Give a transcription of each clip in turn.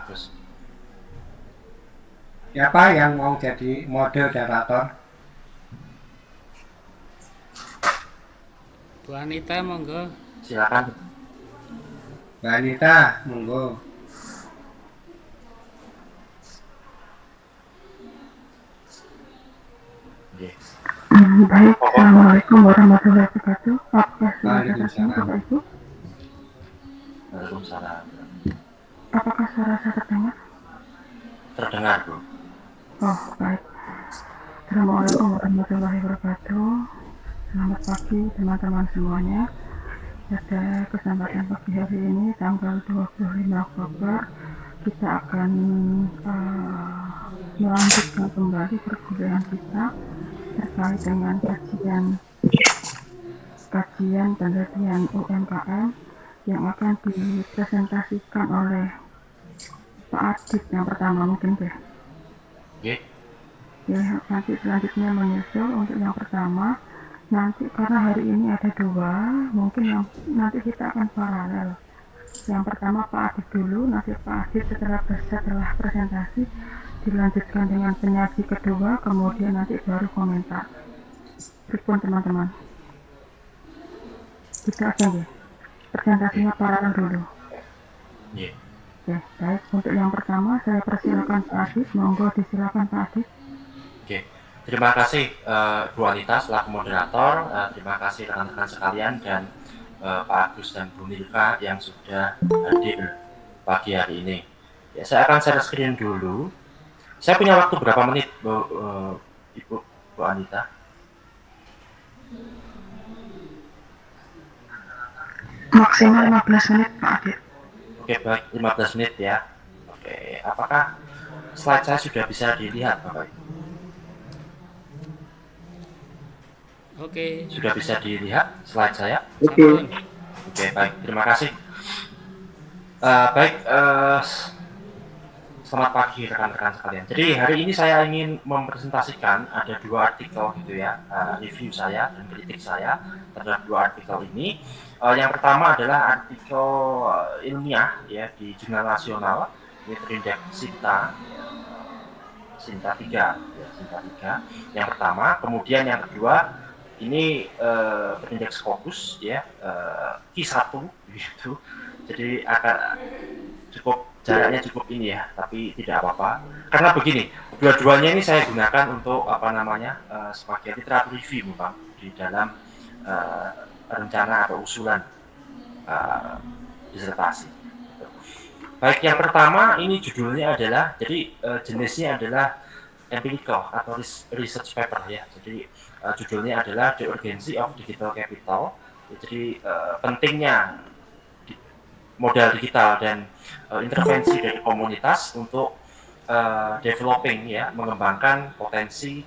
Agus. Siapa yang mau jadi moderator? Bu Anita monggo. Silakan. Mbak Anita, monggo. Yes. Baik, Assalamualaikum warahmatullahi wabarakatuh. Apakah suara saya terdengar, Bapak Ibu? Waalaikumsalam. Apakah suara saya terdengar? Terdengar, Bu. Oh, baik. Assalamualaikum warahmatullahi wabarakatuh. Selamat pagi teman-teman semuanya. Pada kesempatan pagi hari ini, tanggal 25 Oktober, kita akan melanjutkan kembali perkuliahan kita terkait dengan kajian penelitian UMKM yang akan dipresentasikan oleh Pak Adit yang pertama mungkin deh. Oke. Ya, nanti selanjutnya menyusul untuk yang pertama. Nanti karena hari ini ada dua, mungkin yang nanti kita akan paralel. Yang pertama Pak Adit dulu, nanti Pak Adit setelah presentasi dilanjutkan dengan penyaji kedua, kemudian nanti baru komentar. Pripun teman-teman? Kita aja ya. Presentasinya paralel dulu. Yeah. Oke, baik. Untuk yang pertama saya persilakan Pak Adit. Monggo disilakan Pak Adit. Oke. Terima kasih Bu Anita selaku moderator. Terima kasih rekan-rekan sekalian dan Pak Agus dan Bu Milka yang sudah hadir pagi hari ini. Ya, saya akan share screen dulu. Saya punya waktu berapa menit, Bu Anita? Maksimal 15 menit Pak Adit. Oke, baik, 15 menit ya. Oke, apakah slide saya sudah bisa dilihat, Bapak Ibu? Oke. Sudah bisa dilihat slide saya? Oke. Oke, baik, terima kasih. Selamat pagi rekan-rekan sekalian. Jadi hari ini saya ingin mempresentasikan ada dua artikel gitu ya, review saya dan kritik saya terhadap dua artikel ini. Yang pertama adalah artikel ilmiah ya di jurnal nasional, ini terindeks Sinta 3, ya, Sinta 3. Yang pertama, kemudian yang kedua ini terindeks Scopus ya, Q1 gitu. Jadi akan jaraknya cukup ini ya, tapi tidak apa-apa. Karena begini, dua-duanya ini saya gunakan untuk sebagai literatur review, Bang, di dalam rencana atau usulan disertasi. Baik, yang pertama ini judulnya adalah, jadi jenisnya adalah empirical atau research paper ya. Jadi judulnya adalah The Urgency of Digital Capital. Jadi pentingnya modal digital dan intervensi dari komunitas untuk developing ya, mengembangkan potensi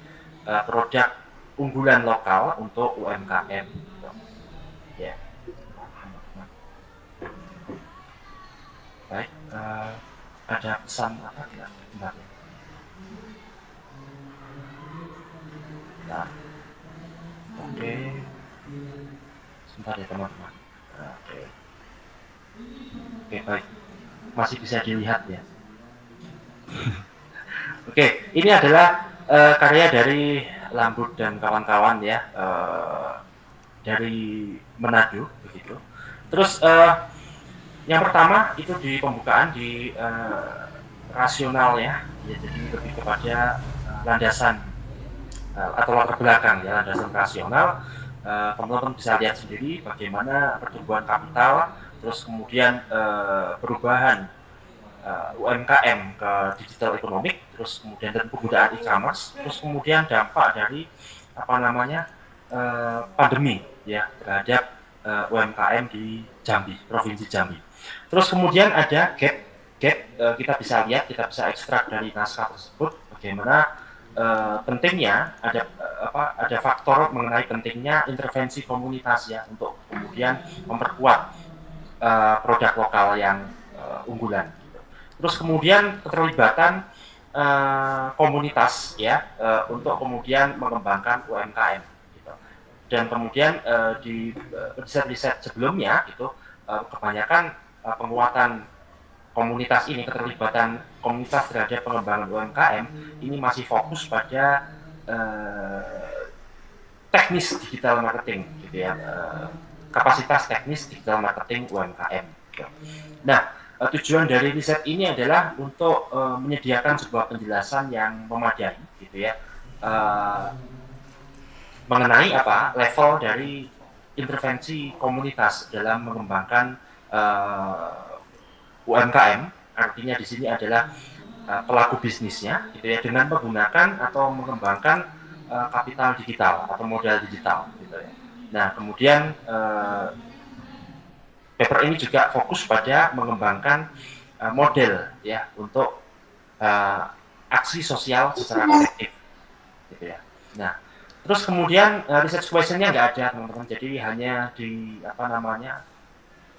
produk unggulan lokal untuk UMKM. Ya. Baik, ada pesan apa tidak? Bentar ya. Nah. Oke. Sebentar ya teman-teman. Oke. Oke, baik. Masih bisa dilihat ya. Oke, ini adalah karya dari Lambut dan kawan-kawan ya, dari Manado begitu. Terus yang pertama itu di pembukaan di rasional ya, jadi lebih kepada landasan atau latar belakang ya, landasan rasional. Teman-teman bisa lihat sendiri bagaimana pertumbuhan kapital, terus kemudian perubahan UMKM ke digital ekonomi, terus kemudian dan penggunaan e-commerce, terus kemudian dampak dari pandemi ya terhadap UMKM di Jambi, provinsi Jambi. Terus kemudian ada gap kita bisa lihat, kita bisa ekstrak dari naskah tersebut bagaimana pentingnya ada faktor mengenai pentingnya intervensi komunitas ya untuk kemudian memperkuat produk lokal yang unggulan. Terus kemudian keterlibatan komunitas ya untuk kemudian mengembangkan UMKM gitu. Dan kemudian di riset-riset sebelumnya itu kebanyakan penguatan komunitas ini, keterlibatan komunitas terhadap pengembangan UMKM ini masih fokus pada teknis digital marketing gitu ya, kapasitas teknis digital marketing UMKM gitu. Nah, tujuan dari riset ini adalah untuk menyediakan sebuah penjelasan yang memadai gitu ya, mengenai apa level dari intervensi komunitas dalam mengembangkan UMKM. Artinya di sini adalah pelaku bisnisnya gitu ya, dengan menggunakan atau mengembangkan kapital digital atau modal digital gitu ya. Nah, kemudian paper ini juga fokus pada mengembangkan model ya untuk aksi sosial secara kolektif gitu ya. Nah, terus kemudian research questionnya nggak ada teman-teman, jadi hanya di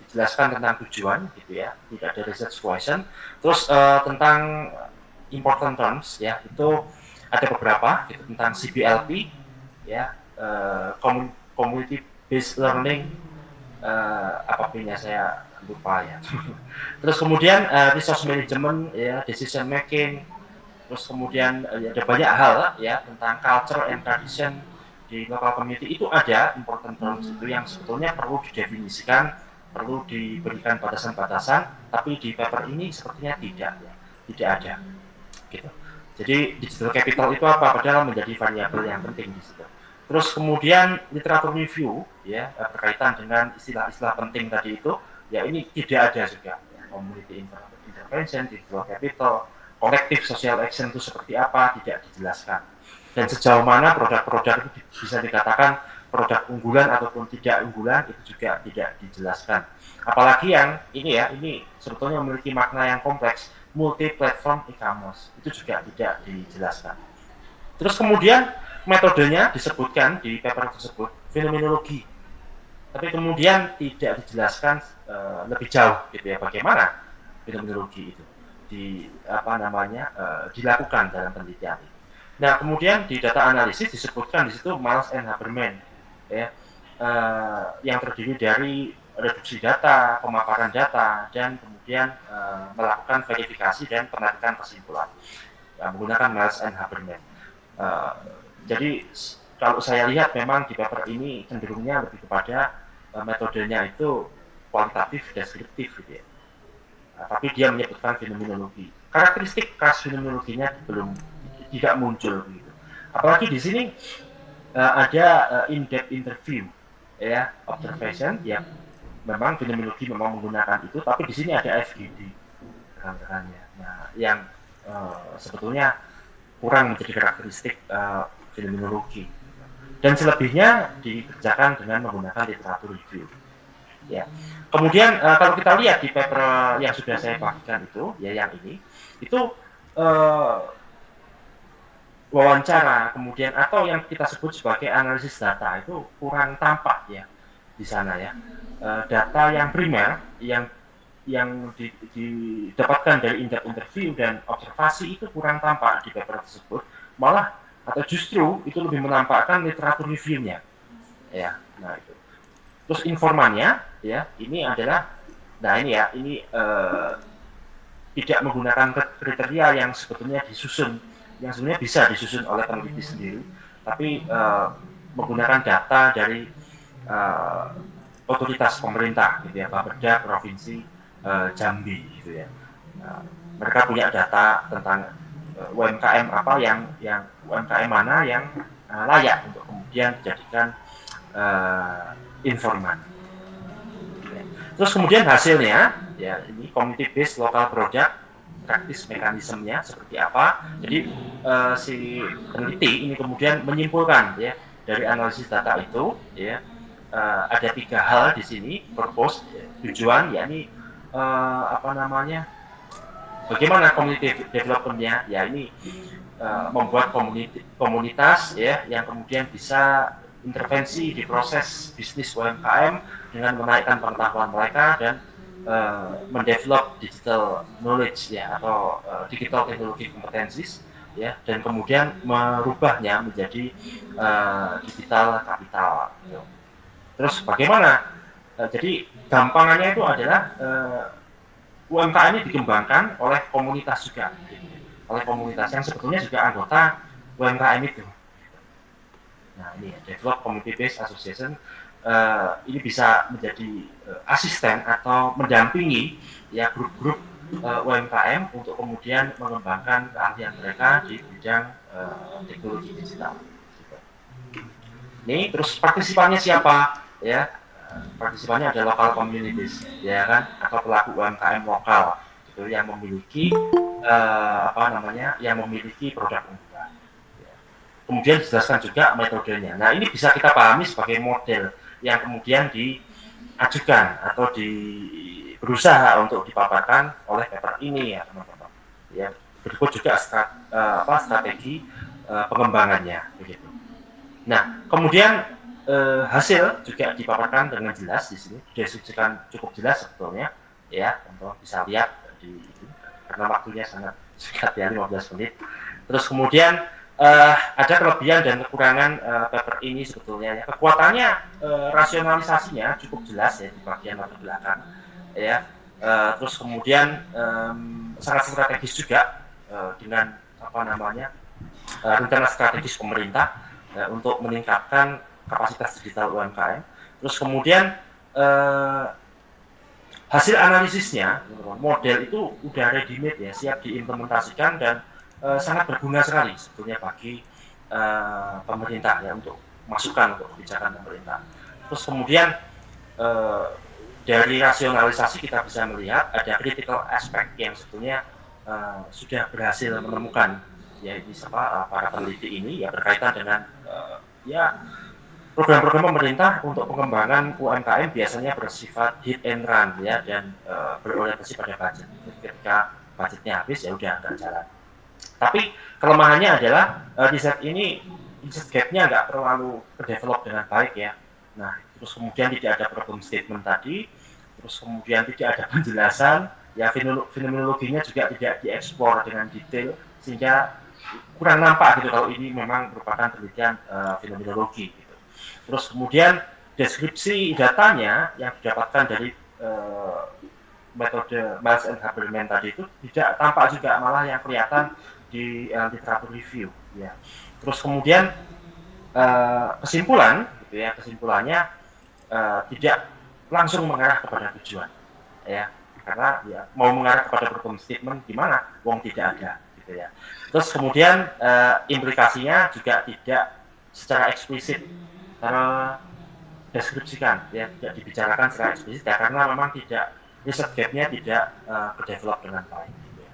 dijelaskan tentang tujuan gitu ya, tidak ada research question. Terus tentang important terms ya, itu ada beberapa gitu, tentang CBLP ya, community based learning, apa punya saya lupa ya. Terus kemudian resource management ya, decision making. Terus kemudian ada banyak hal ya tentang culture and tradition di local community, itu ada important terms itu yang sebetulnya perlu didefinisikan, perlu diberikan batasan-batasan, tapi di paper ini sepertinya tidak ya, tidak ada gitu. Jadi digital capital itu apa, padahal menjadi variabel yang penting di situ. Terus kemudian literatur review ya, berkaitan dengan istilah-istilah penting tadi itu ya, ini tidak ada juga ya. Community intervention, digital capital, collective social action itu seperti apa, tidak dijelaskan. Dan sejauh mana produk-produk itu bisa dikatakan produk unggulan ataupun tidak unggulan, itu juga tidak dijelaskan. Apalagi yang ini ya, ini sebetulnya memiliki makna yang kompleks, multi-platform e-commerce, itu juga tidak dijelaskan. Terus kemudian metodenya disebutkan di paper tersebut, fenomenologi, tapi kemudian tidak dijelaskan lebih jauh gitu ya, bagaimana fenomenologi itu dilakukan dalam penelitian ini. Nah, kemudian di data analisis disebutkan di situ Miles and Haberman ya, yang terdiri dari reduksi data, pemaparan data, dan kemudian melakukan verifikasi dan penarikan kesimpulan menggunakan Miles and Haberman. Jadi kalau saya lihat memang di paper ini cenderungnya lebih kepada metodenya itu kualitatif deskriptif gitu ya. Tapi dia menyebutkan fenomenologi. Karakteristik khas fenomenologinya tidak muncul gitu. Apalagi di sini ada in-depth interview ya, observation ya, memang fenomenologi memang menggunakan itu, tapi di sini ada FGD rekan-rekannya. Nah, yang sebetulnya kurang menjadi karakteristik fenomenologi. Dan selebihnya dikerjakan dengan menggunakan literatur review. Ya. Kemudian kalau kita lihat di paper yang sudah saya bagikan itu, ya yang ini, itu wawancara kemudian atau yang kita sebut sebagai analisis data itu kurang tampak ya di sana ya. Data yang primer yang didapatkan dari in-depth interview dan observasi itu kurang tampak di paper tersebut, malah atau justru itu lebih menampakkan literatur review-nya ya. Nah itu. Terus informannya ya, ini adalah, nah ini ya, ini tidak menggunakan kriteria yang sebetulnya disusun, yang sebenarnya bisa disusun oleh peneliti sendiri, tapi menggunakan data dari otoritas pemerintah gitu ya, Bapeda Provinsi Jambi gitu ya. Mereka punya data tentang UMKM apa yang UMKM mana yang layak untuk kemudian dijadikan informan. Terus kemudian hasilnya ya, ini community based local project praktis mekanismenya seperti apa. Jadi si peneliti ini kemudian menyimpulkan ya dari analisis data itu ya, ada 3 hal di sini, purpose ya, tujuan, yakni bagaimana community development-nya ya, ini membuat komunitas ya yang kemudian bisa intervensi di proses bisnis UMKM dengan menaikkan pengetahuan mereka dan mendevelop digital knowledge ya, atau digital technology competencies ya, dan kemudian merubahnya menjadi digital capital gitu. Terus bagaimana? Jadi gampangannya itu adalah UMKM ini dikembangkan oleh komunitas juga, oleh komunitas yang sebetulnya juga anggota UMKM itu. Nah ini ya, Develop Community Based Association ini bisa menjadi asisten atau mendampingi ya grup-grup UMKM untuk kemudian mengembangkan keahlian mereka di bidang teknologi digital. Ini terus partisipannya siapa? Ya, partisipannya ada local communities, ya kan, atau pelaku UMKM lokal, gitu, yang memiliki yang memiliki produk unggulan. Ya. Kemudian dijelaskan juga metodenya. Nah, ini bisa kita pahami sebagai model yang kemudian diajukan atau berusaha untuk dipaparkan oleh paper ini ya teman-teman. Ya, berikut juga strategi pengembangannya begitu. Nah, kemudian hasil juga dipaparkan dengan jelas di sini, deskripsikan cukup jelas sebetulnya ya, teman-teman bisa lihat di ini karena waktunya sangat singkat ya 15 menit. Terus kemudian ada kelebihan dan kekurangan paper ini sebetulnya ya. Kekuatannya rasionalisasinya cukup jelas ya di bagian latar belakang ya. Terus kemudian sangat strategis juga dengan rencana strategis pemerintah untuk meningkatkan kapasitas digital UMKM. Terus kemudian hasil analisisnya model itu udah ready made ya, siap diimplementasikan dan sangat berguna sekali sebetulnya bagi pemerintah ya, untuk masukan untuk kebijakan pemerintah. Terus kemudian dari rasionalisasi kita bisa melihat ada critical aspect yang sebetulnya sudah berhasil menemukan ya ini para peneliti ini ya, berkaitan dengan ya program-program pemerintah untuk pengembangan UMKM biasanya bersifat hit and run ya, dan berorientasi pada budget. Ketika budgetnya habis ya udah nggak jalan. Tapi kelemahannya adalah riset gap-nya nggak terlalu terdevelop dengan baik ya. Nah, terus kemudian tidak ada problem statement tadi, terus kemudian tidak ada penjelasan, ya fenomenologinya juga tidak dieksplor dengan detail, sehingga kurang nampak gitu kalau ini memang merupakan penelitian fenomenologi gitu. Terus kemudian deskripsi datanya yang didapatkan dari metode Miles and Haberman tadi itu tidak tampak juga, malah yang kelihatan di literatur review ya. Terus kemudian kesimpulannya tidak langsung mengarah kepada tujuan ya, karena ya mau mengarah kepada problem statement gimana wong tidak ada gitu ya. Terus kemudian implikasinya juga tidak secara eksplisit deskripsikan ya, tidak dibicarakan secara eksplisit ya, karena memang tidak riset gap-nya tidak berdevelop dengan baik gitu ya.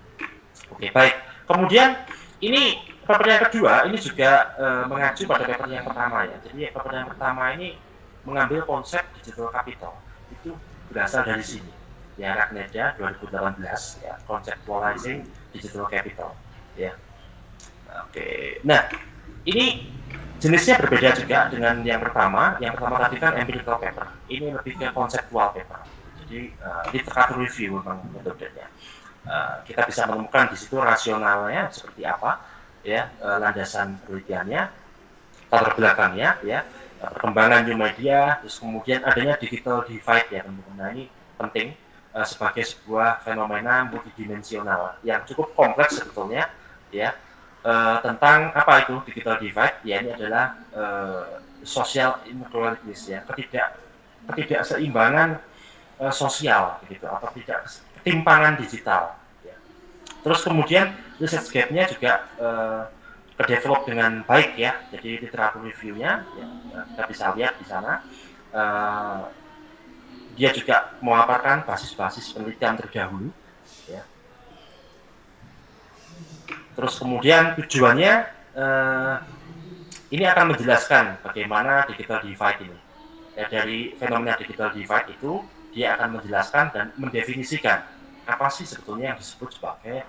Oke, baik. Kemudian ini paper yang kedua ini juga mengacu pada paper yang pertama ya. Jadi paper yang pertama ini mengambil konsep digital capital, itu berasal dari sini ya, Ragneda 2018 ya, conceptualizing digital capital ya. Oke, nah ini jenisnya berbeda juga dengan yang pertama. Yang pertama tadi kan empirical paper, ini lebih ke conceptual paper. Jadi literatur review memang metodenya. Kita bisa menemukan di situ rasionalnya seperti apa ya, landasan penelitiannya, latar belakangnya ya, perkembangan new media, terus kemudian adanya digital divide ya teman-teman. Nah ini penting sebagai sebuah fenomena multidimensional yang cukup kompleks sebetulnya ya, tentang apa itu digital divide ya. Ini adalah social inequalities ya, ketidakseimbangan sosial gitu, atau ketimpangan digital ya. Terus kemudian research gap-nya juga kedevelop dengan baik ya. Jadi literatur review-nya ya, kita bisa lihat di sana dia juga memaparkan basis-basis penelitian terdahulu ya. Terus kemudian tujuannya ini akan menjelaskan bagaimana digital divide ini ya. Dari fenomena digital divide itu dia akan menjelaskan dan mendefinisikan apa sih sebetulnya yang disebut sebagai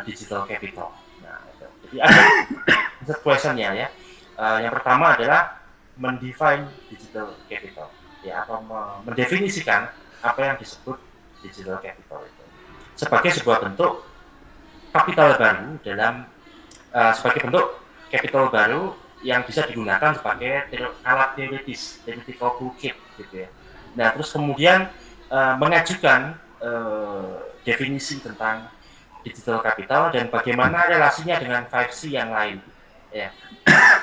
digital capital. Nah, jadi ada question-nya ya. Yang pertama adalah mendefine digital capital ya, atau mendefinisikan apa yang disebut digital capital itu sebagai sebuah bentuk kapital baru sebagai bentuk capital baru yang bisa digunakan sebagai alat teoritis, theoretical toolkit gitu ya. Nah, terus kemudian mengajukan definisi tentang digital capital dan bagaimana relasinya dengan 5C yang lain. Ya,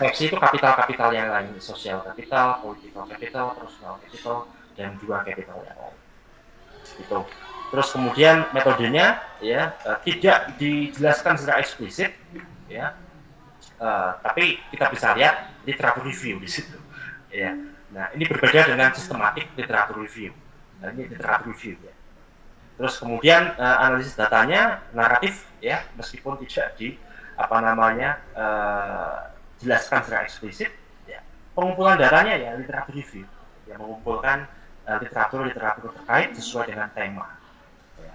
5C itu kapital-kapital yang lain, social capital, political capital, personal capital, dan juga capital yang lain. Itu. Terus kemudian metodenya ya tidak dijelaskan secara eksplisit, ya, tapi kita bisa lihat literatur review di situ. Ya. Nah, ini berbeda dengan sistematik literatur review. Nah, ini literatur review ya. Terus kemudian analisis datanya naratif ya, meskipun tidak di jelaskan secara eksplisit ya. Pengumpulan datanya ya literatur review yang mengumpulkan literatur terkait sesuai dengan tema ya.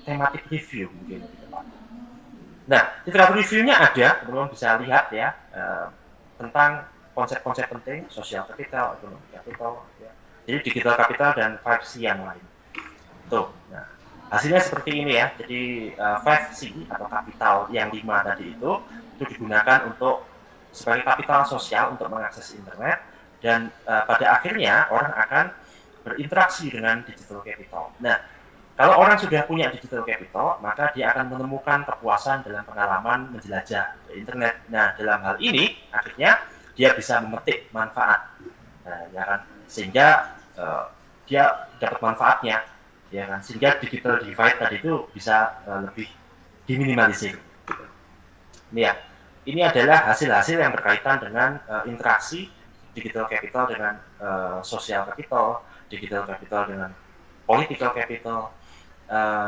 Thematic review mungkin gitu Pak. Nah, literatur reviewnya ada, teman-teman bisa lihat ya tentang konsep-konsep penting, sosial capital, ekonomi capital ya. Jadi digital capital dan 5C yang lain. Tuh. Nah, hasilnya seperti ini ya. Jadi 5C atau kapital yang 5 tadi itu digunakan untuk sebagai kapital sosial untuk mengakses internet dan pada akhirnya orang akan berinteraksi dengan digital capital. Nah, kalau orang sudah punya digital capital, maka dia akan menemukan kepuasan dalam pengalaman menjelajah internet. Nah, dalam hal ini akhirnya dia bisa memetik manfaat, ya kan? Sehingga dia dapat manfaatnya. Ya kan, sehingga digital divide tadi itu bisa lebih diminimalisir. Ini ya, ini adalah hasil-hasil yang berkaitan dengan interaksi digital capital dengan social capital, digital capital dengan political capital,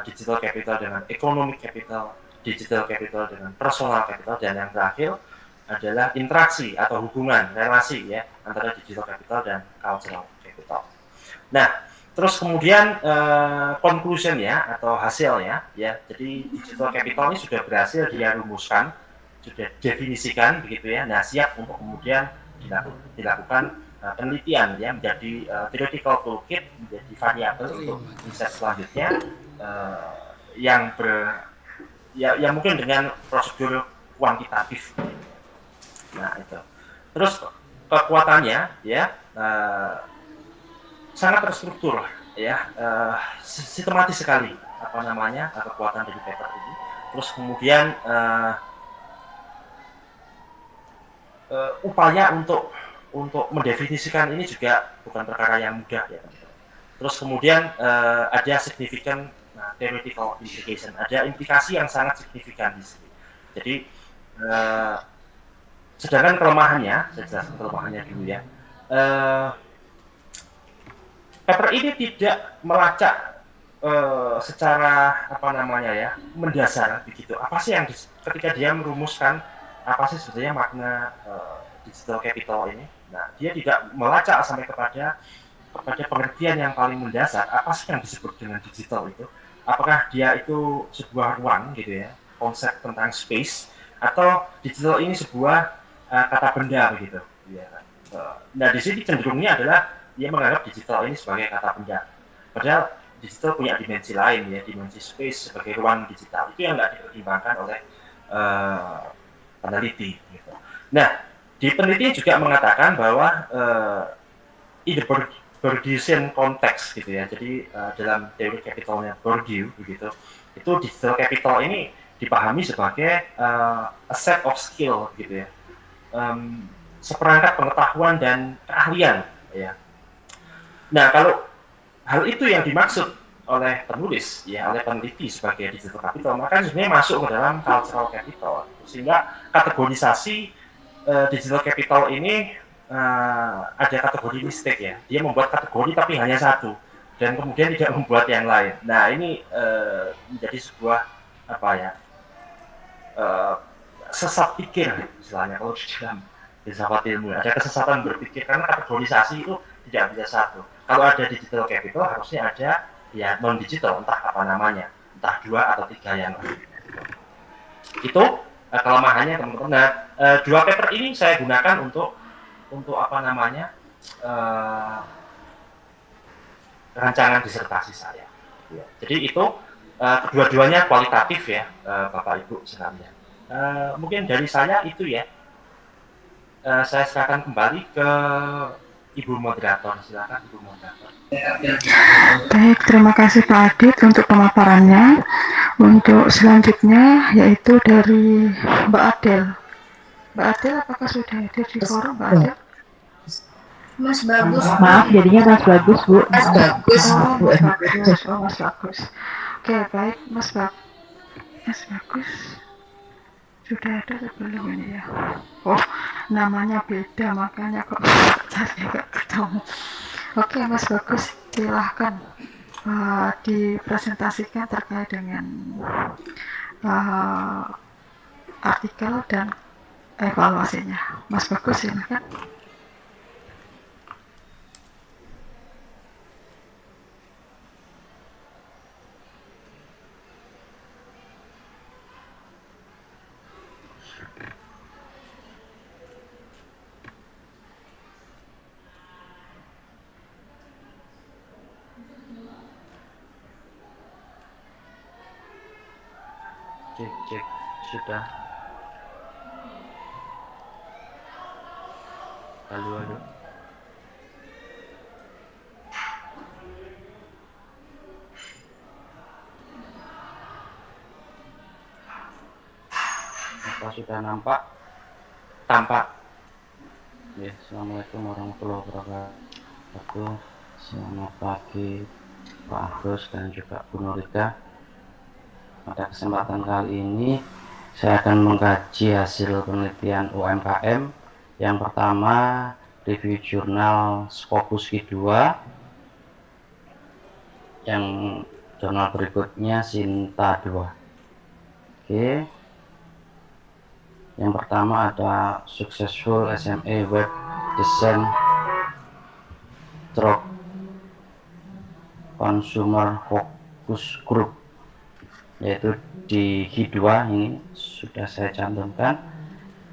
digital capital dengan economic capital, digital capital dengan personal capital, dan yang terakhir adalah interaksi atau hubungan relasi ya antara digital capital dan cultural capital. Nah, terus kemudian conclusion-nya atau hasilnya ya, jadi digital capital ini sudah berhasil dia rumuskan, sudah definisikan begitu ya. Nah, siap untuk kemudian dilakukan penelitian ya menjadi theoretical toolkit, menjadi variabel untuk riset selanjutnya yang mungkin dengan prosedur kuantitatif. Nah, itu. Terus kekuatannya ya sangat terstruktur ya, sistematis sekali kekuatan dari paper ini. Terus kemudian upaya untuk mendefinisikan ini juga bukan perkara yang mudah ya. Terus kemudian ada significant theoretical implication, ada implikasi yang sangat signifikan di sini. Jadi sedangkan kelemahannya, saya jelaskan kelemahannya dulu ya. Paper ini tidak melacak secara mendasar begitu. Apa sih yang ketika dia merumuskan apa sih sebenarnya makna digital capital ini? Nah, dia tidak melacak sampai kepada pengertian yang paling mendasar. Apa sih yang disebut dengan digital itu? Apakah dia itu sebuah ruang gitu ya, konsep tentang space, atau digital ini sebuah kata benda begitu? Ya. Nah, di sini cenderungnya adalah dia menganggap digital ini sebagai kata benda. Padahal digital punya dimensi lain ya, dimensi space sebagai ruang digital. Itu yang nggak dipertimbangkan oleh peneliti. Gitu. Nah, di penelitian juga mengatakan bahwa in the Bourdieuian konteks gitu ya. Jadi dalam teori capitalnya Bourdieu begitu, itu digital capital ini dipahami sebagai a set of skill gitu ya, seperangkat pengetahuan dan keahlian ya. Nah, kalau hal itu yang dimaksud oleh penulis ya, oleh peneliti sebagai digital capital, maka sebenarnya masuk ke dalam cultural capital, sehingga kategorisasi digital capital ini ada kategori mistake ya, dia membuat kategori tapi hanya satu dan kemudian tidak membuat yang lain. Nah, ini menjadi sebuah sesat pikir istilahnya kalau di dalam filsafat ilmu, ada kesesatan berpikir karena kategorisasi itu tidak bisa satu. Kalau ada digital capital harusnya ada ya non digital, entah apa namanya, entah 2 atau 3 yang lain. Itu kelemahannya teman-teman. Nah, 2 paper ini saya gunakan untuk rancangan disertasi saya. Ya. Jadi itu kedua-duanya kualitatif ya, Bapak Ibu sekalian. Mungkin dari saya itu ya. Saya serahkan kembali ke Ibu moderator, silakan Ibu moderator. Baik, terima kasih Pak Adit untuk pemaparannya. Untuk selanjutnya yaitu dari Mbak Adel. Mbak Adel, apakah sudah hadir di forum Mbak Adel? Mas bagus. Maaf, jadinya Mas Bagus, Bu. Mas bagus. Oh, Mas Bagus. Oh, Mas Bagus. Oke, baik, Mas Bagus. Sudah ada atau belum ini ya? Oh, namanya beda, makanya kok saya nggak ketemu. Oke, Mas Bagus, silahkan dipresentasikan terkait dengan artikel dan evaluasinya. Mas Bagus, silahkan. Cek, sudah. Halo. Apa sudah nampak? Tampak. Ya, assalamualaikum warahmatullahi wabarakatuh. Selamat pagi Pak Agus dan juga Bu Nurika. Pada kesempatan kali ini saya akan mengkaji hasil penelitian UMKM. Yang pertama, review jurnal Scopus Q2. Yang jurnal berikutnya Sinta 2. Oke. Yang pertama ada Successful SME Web Design Stroke Consumer Focus Group, yaitu di Q2 ini sudah saya cantumkan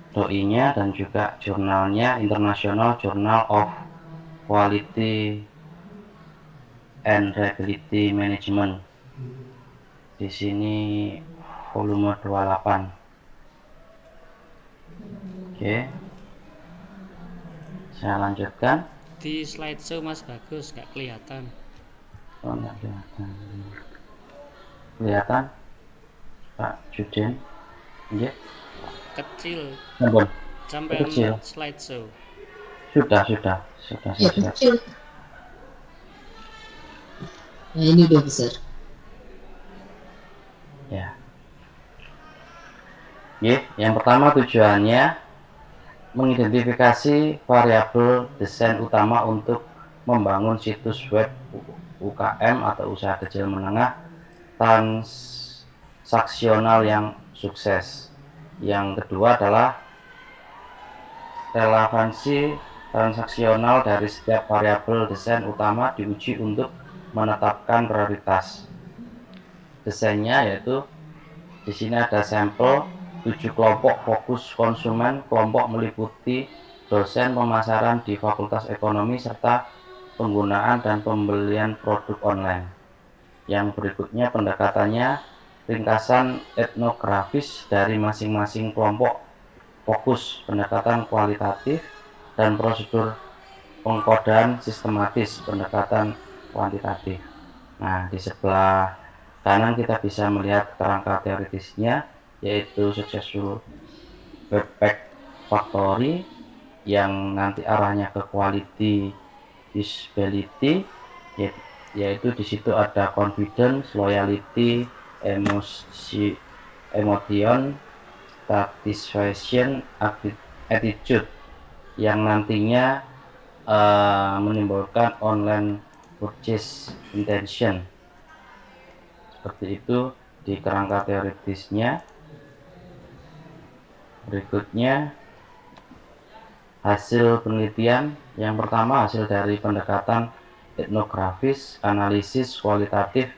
doi-nya dan juga jurnalnya, International Journal of Quality and Reliability Management. Di sini volume 28. Oke. Saya lanjutkan. Di slideshow Mas Bagus nggak kelihatan. Oh, nggak kelihatan. Kelihatan Pak Judin? Iya. Kecil. Ampun. Sampai Kecil. slideshow. Sudah Ya, selesai. kecil. Nah, ini udah besar. Ya. Yang pertama tujuannya mengidentifikasi variabel desain utama untuk membangun situs web UKM atau usaha kecil menengah transaksional yang sukses. Yang kedua adalah relevansi transaksional dari setiap variabel desain utama diuji untuk menetapkan prioritas. Desainnya yaitu di sini ada sampel 7 kelompok fokus konsumen, kelompok meliputi dosen pemasaran di Fakultas Ekonomi serta penggunaan dan pembelian produk online. Yang berikutnya pendekatannya ringkasan etnografis dari masing-masing kelompok fokus, pendekatan kualitatif dan prosedur pengkodaan sistematis, pendekatan kuantitatif. Nah, di sebelah kanan kita bisa melihat kerangka teoritisnya, yaitu Successful Webpack Factory yang nanti arahnya ke quality usability, yaitu di situ ada confidence, loyalty, emotion, satisfaction, attitude yang nantinya menimbulkan online purchase intention. Seperti itu di kerangka teoritisnya. Berikutnya hasil penelitian. Yang pertama hasil dari pendekatan etnografis, analisis kualitatif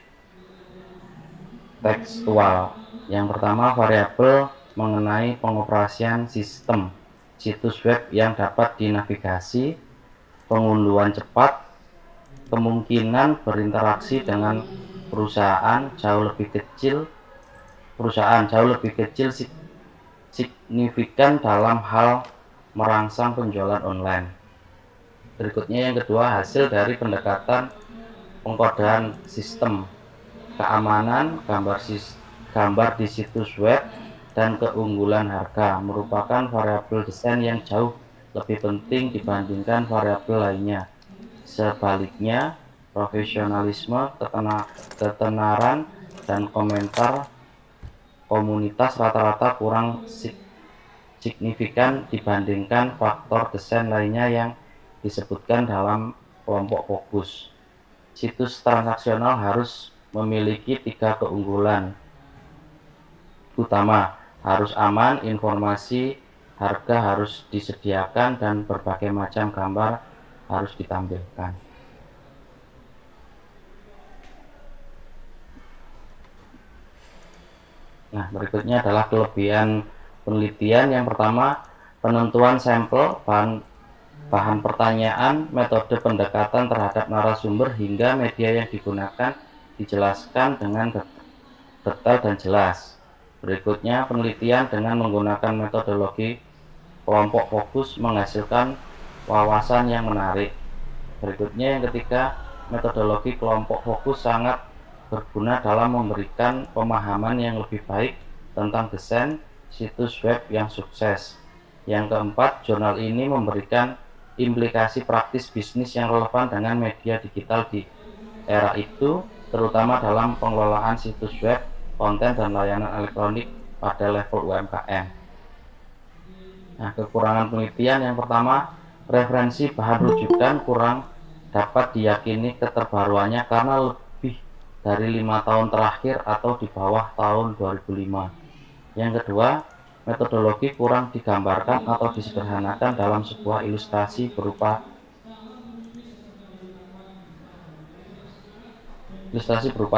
tekstual. Yang pertama variabel mengenai pengoperasian sistem situs web yang dapat dinavigasi, pengunduhan cepat, kemungkinan berinteraksi dengan perusahaan jauh lebih kecil signifikan dalam hal merangsang penjualan online. Berikutnya yang kedua, hasil dari pendekatan pengkodean sistem, keamanan, gambar di situs web, dan keunggulan harga merupakan variabel desain yang jauh lebih penting dibandingkan variabel lainnya. Sebaliknya, profesionalisme, ketenaran, dan komentar komunitas rata-rata kurang signifikan dibandingkan faktor desain lainnya yang disebutkan dalam kelompok fokus. Situs transaksional harus memiliki 3 keunggulan utama, harus aman, informasi harga harus disediakan, dan berbagai macam gambar harus ditampilkan. Nah, berikutnya adalah kelebihan penelitian. Yang pertama, penentuan sampel, bahan pertanyaan, metode pendekatan terhadap narasumber, hingga media yang digunakan dijelaskan dengan detail dan jelas. Berikutnya, penelitian dengan menggunakan metodologi kelompok fokus menghasilkan wawasan yang menarik. Berikutnya, yang ketiga, metodologi kelompok fokus sangat berguna dalam memberikan pemahaman yang lebih baik tentang desain situs web yang sukses. Yang keempat, jurnal ini memberikan implikasi praktis bisnis yang relevan dengan media digital di era itu, terutama dalam pengelolaan situs web, konten, dan layanan elektronik pada level UMKM. Nah, kekurangan penelitian yang pertama, referensi bahan rujukan kurang dapat diyakini keterbaruannya karena lebih dari 5 tahun terakhir atau di bawah tahun 2005. Yang kedua, metodologi kurang digambarkan atau disederhanakan dalam sebuah ilustrasi berupa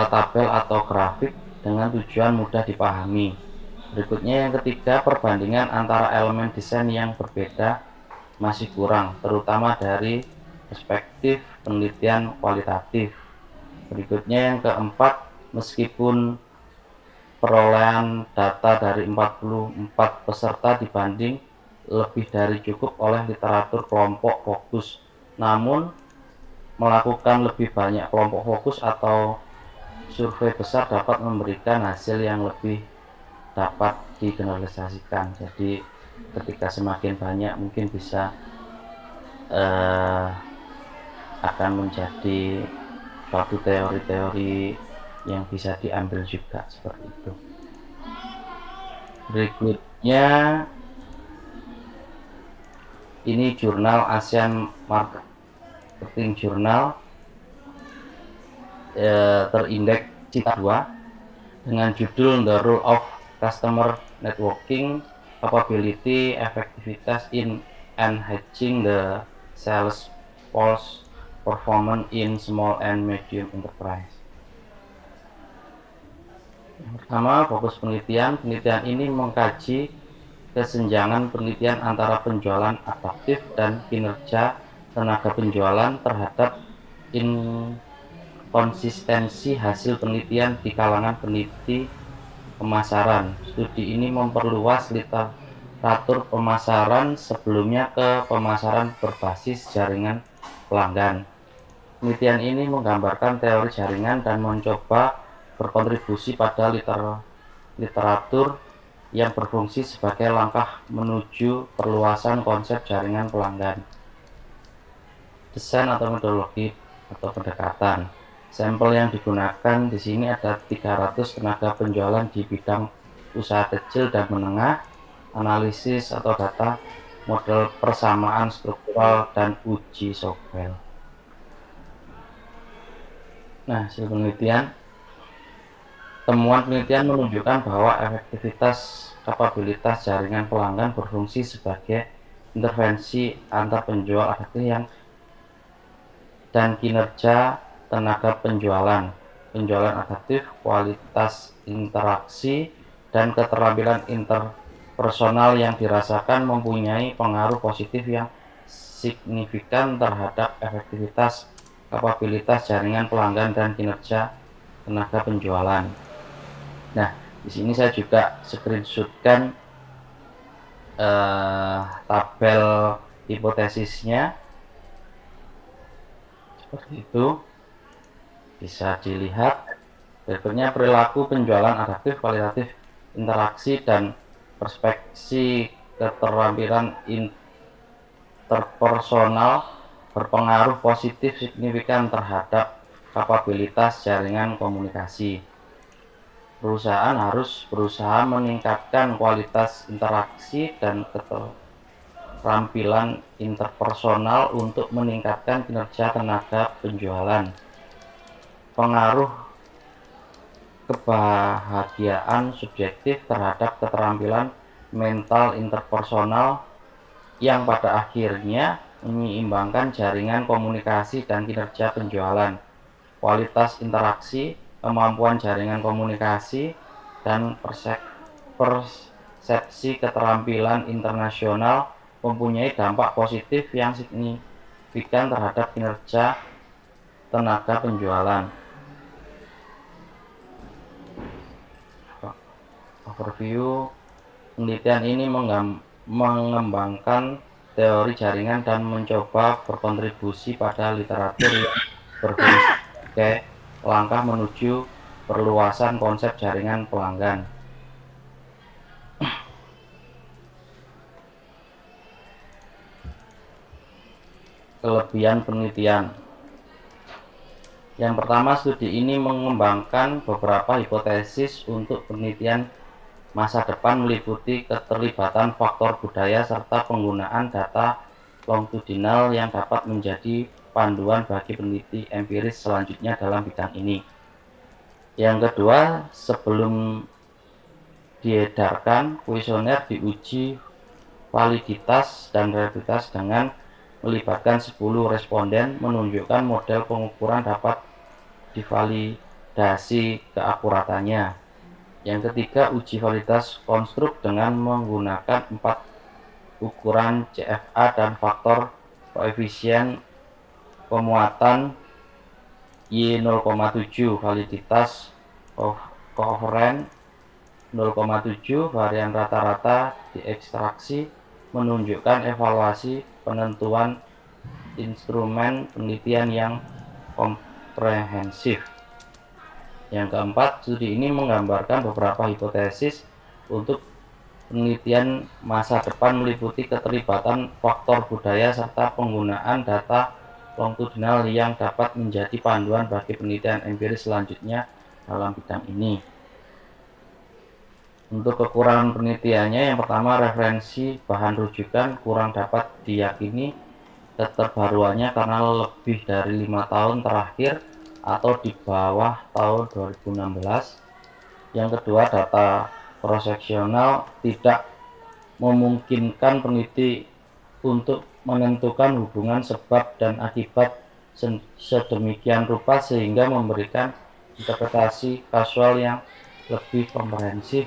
tabel atau grafik dengan tujuan mudah dipahami. Berikutnya yang ketiga, perbandingan antara elemen desain yang berbeda masih kurang, terutama dari perspektif penelitian kualitatif. Berikutnya yang keempat, meskipun perolehan data dari 44 peserta dibanding lebih dari cukup oleh literatur kelompok fokus, namun melakukan lebih banyak kelompok fokus atau survei besar dapat memberikan hasil yang lebih dapat digeneralisasikan. Jadi ketika semakin banyak mungkin bisa akan menjadi suatu teori-teori yang bisa diambil juga seperti itu. Berikutnya ini jurnal ASEAN Marketing Journal terindeks cita 2 dengan judul The Role of Customer Networking, Capability, Effectiveness in Enhancing the Sales Force Performance in Small and Medium Enterprise. Yang pertama, fokus penelitian. Penelitian ini mengkaji kesenjangan penelitian antara penjualan adaptif dan kinerja tenaga penjualan terhadap inkonsistensi hasil penelitian di kalangan peneliti pemasaran. Studi ini memperluas literatur pemasaran sebelumnya ke pemasaran berbasis jaringan pelanggan. Penelitian ini menggambarkan teori jaringan dan mencoba berkontribusi pada literatur yang berfungsi sebagai langkah menuju perluasan konsep jaringan pelanggan. Desain atau metodologi atau pendekatan. Sampel yang digunakan di sini ada 300 tenaga penjualan di bidang usaha kecil dan menengah, analisis atau data, model persamaan struktural, dan uji software. Nah, hasil penelitian. Temuan penelitian menunjukkan bahwa efektivitas kapabilitas jaringan pelanggan berfungsi sebagai intervensi antar penjual adaptif dan kinerja tenaga penjualan adaptif, kualitas interaksi, dan keterampilan interpersonal yang dirasakan mempunyai pengaruh positif yang signifikan terhadap efektivitas kapabilitas jaringan pelanggan dan kinerja tenaga penjualan. Nah, di sini saya juga screenshotkan tabel hipotesisnya. Seperti itu bisa dilihat. Berikutnya perilaku penjualan adaptif, kualitatif, interaksi, dan perspeksi keterampilan interpersonal berpengaruh positif signifikan terhadap kapabilitas jaringan komunikasi. Perusahaan harus berusaha meningkatkan kualitas interaksi dan keterampilan interpersonal untuk meningkatkan kinerja tenaga penjualan. Pengaruh kebahagiaan subjektif terhadap keterampilan mental interpersonal yang pada akhirnya menyeimbangkan jaringan komunikasi dan kinerja penjualan. Kualitas interaksi, kemampuan jaringan komunikasi, dan persepsi keterampilan internasional mempunyai dampak positif yang signifikan terhadap kinerja tenaga penjualan. Overview, penelitian ini mengembangkan teori jaringan dan mencoba berkontribusi pada literatur yang berbagai langkah menuju perluasan konsep jaringan pelanggan. Kelebihan penelitian. Yang pertama, studi ini mengembangkan beberapa hipotesis untuk penelitian masa depan meliputi keterlibatan faktor budaya serta penggunaan data longitudinal yang dapat menjadi panduan bagi peneliti empiris selanjutnya dalam bidang ini. Yang kedua, sebelum diedarkan, kuesioner diuji validitas dan reliabilitas dengan melibatkan 10 responden, menunjukkan model pengukuran dapat divalidasi keakuratannya. Yang ketiga, uji validitas konstruk dengan menggunakan 4 ukuran CFA dan faktor koefisien pemuatan Y0,7, validitas koheren 0,7, varian rata-rata diekstraksi, menunjukkan evaluasi penentuan instrumen penelitian yang komprehensif. Yang keempat, studi ini menggambarkan beberapa hipotesis untuk penelitian masa depan meliputi keterlibatan faktor budaya serta penggunaan data longitudinal yang dapat menjadi panduan bagi penelitian empiris selanjutnya dalam bidang ini. Untuk kekurangan penelitiannya, yang pertama, referensi bahan rujukan kurang dapat diyakini keterbaruannya karena lebih dari 5 tahun terakhir atau di bawah tahun 2016. Yang kedua, data cross-seksional tidak memungkinkan peneliti untuk menentukan hubungan sebab dan akibat sedemikian rupa sehingga memberikan interpretasi kausal yang lebih komprehensif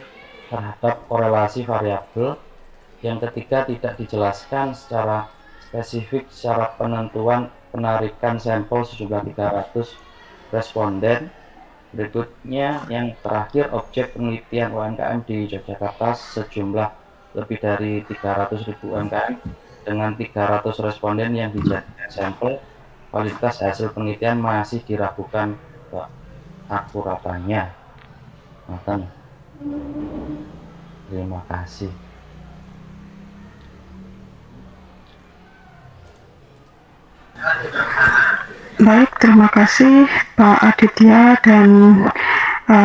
terhadap korelasi variabel. Yang ketiga, tidak dijelaskan secara spesifik secara penentuan penarikan sampel sejumlah 300 responden. Berikutnya, yang terakhir, objek penelitian UMKM di Yogyakarta sejumlah lebih dari 300.000 UMKM dengan 300 responden yang dijadikan sampel. Kualitas hasil penelitian masih diragukan keakuratannya. Terima kasih. Baik, terima kasih Pak Aditya dan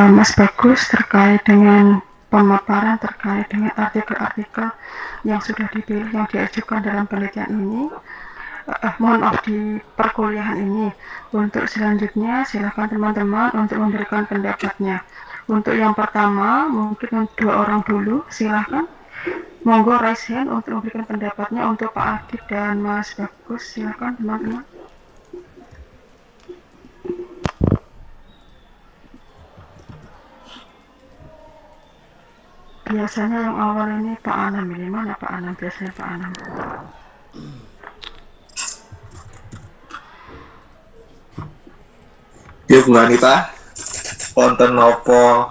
Mas Bagus terkait dengan pemaparan terkait dengan artikel-artikel yang sudah dipilih yang diajukan dalam penelitian ini. Mohon maaf, di perkuliahan ini. Untuk selanjutnya silakan teman-teman untuk memberikan pendapatnya. Untuk yang pertama mungkin 2 orang dulu, silakan. Monggo raise hand untuk memberikan pendapatnya untuk Pak Adit dan Mas Bagus. Silakan teman-teman. Biasanya yang awal ini Pak Anam. Ini mana Pak Anam? Biasanya Pak Anam. Ya, Bu Anita, wonten nopo?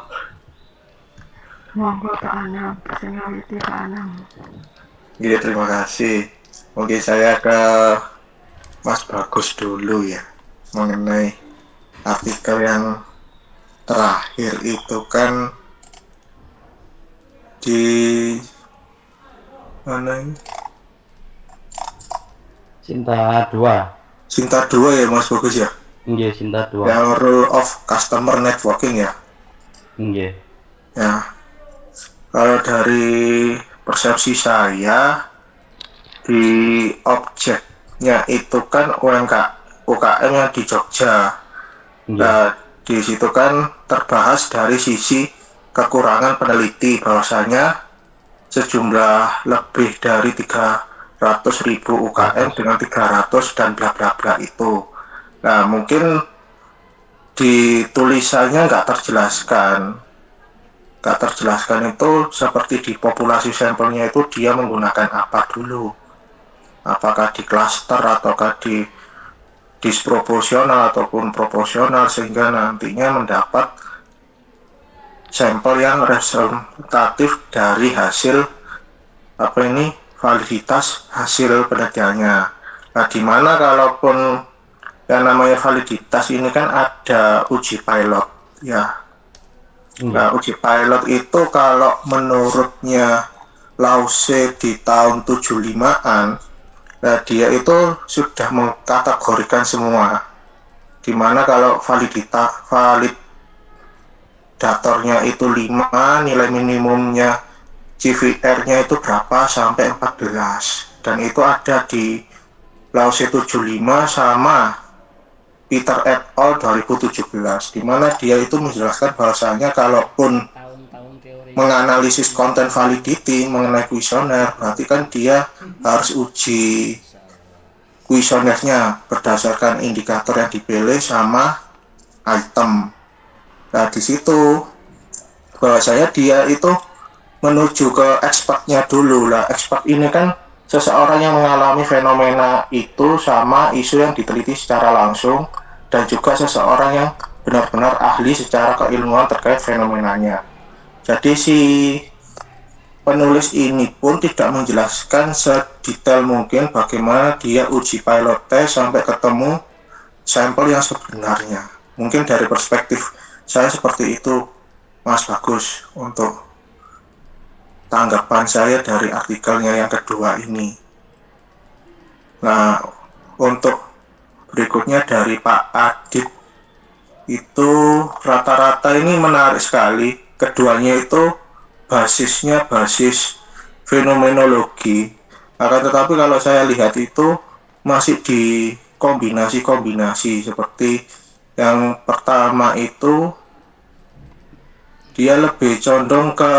Monggo Pak Anam, sing ngawiti Pak Anam. Iya, terima kasih. Mungkin saya ke Mas Bagus dulu ya. mengenai artikel yang terakhir itu kan di mana ini? Cinta 2. Cinta 2 ya Mas Bagus ya? Nggih, Cinta 2. Yang rule of customer networking ya? Nggih. Ya, kalau dari persepsi saya di objeknya itu kan UKM yang di Jogja. Nggih. Nah, di situ kan terbahas dari sisi kekurangan peneliti bahwasanya sejumlah lebih dari 300.000 UKM dengan 300 dan bla bla bla itu. Nah, mungkin di tulisannya nggak terjelaskan itu seperti di populasi sampelnya itu dia menggunakan apa dulu, apakah di klaster ataukah di disproporsional ataupun proporsional, sehingga nantinya mendapat sampel yang representatif dari hasil validitas hasil penelitiannya. Nah, dimana kalaupun yang namanya validitas ini kan ada uji pilot ya. Nah, uji pilot itu kalau menurutnya Lause di tahun 75-an, nah dia itu sudah mengkategorikan semua. Dimana kalau validatornya itu 5, nilai minimumnya CVR-nya itu berapa sampai 14. Dan itu ada di Lause 75 sama Peter et al. 2017, di mana dia itu menjelaskan bahwasanya kalaupun menganalisis konten validity mengenai kuesioner, berarti kan dia harus uji kuesionernya berdasarkan indikator yang dipilih sama item. Nah, di situ bahwasanya dia itu menuju ke expertnya dulu lah. Expert ini kan seseorang yang mengalami fenomena itu sama isu yang diteliti secara langsung, dan juga seseorang yang benar-benar ahli secara keilmuan terkait fenomenanya. Jadi si penulis ini pun tidak menjelaskan sedetail mungkin bagaimana dia uji pilot test sampai ketemu sampel yang sebenarnya. Mungkin dari perspektif saya seperti itu, Mas Bagus, untuk tanggapan saya dari artikelnya yang kedua ini. Nah, untuk berikutnya dari Pak Adit, itu rata-rata ini menarik sekali. Keduanya itu basisnya basis fenomenologi. Akan tetapi kalau saya lihat itu masih di kombinasi-kombinasi. Seperti yang pertama itu dia lebih condong ke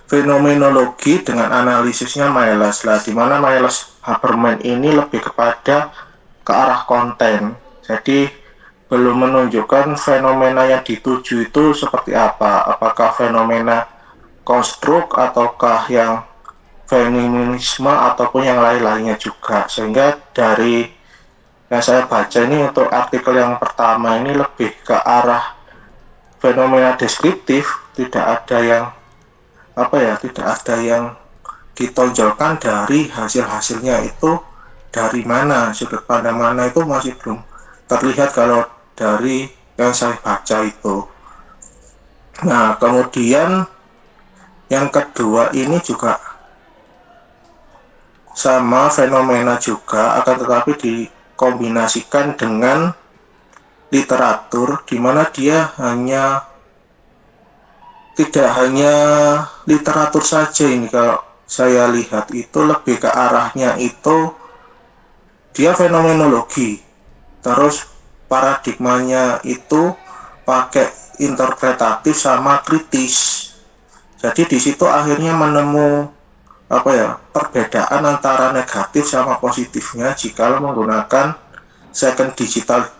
fenomenologi dengan analisisnya Miles lah, di mana Miles Haberman ini lebih kepada ke arah konten. Jadi belum menunjukkan fenomena yang dituju itu seperti apa, apakah fenomena konstruk ataukah yang feminisme ataupun yang lain-lainnya juga. Sehingga dari yang saya baca ini untuk artikel yang pertama ini lebih ke arah fenomena deskriptif, tidak ada yang ditonjolkan dari hasil-hasilnya itu dari mana, sudut pandang mana itu masih belum terlihat kalau dari yang saya baca itu. Nah, kemudian yang kedua ini juga sama fenomena juga, akan tetapi dikombinasikan dengan literatur, di mana dia tidak hanya literatur saja. Ini kalau saya lihat itu lebih ke arahnya itu dia fenomenologi, terus paradigmanya itu pakai interpretatif sama kritis. Jadi di situ akhirnya menemu perbedaan antara negatif sama positifnya jika menggunakan second digital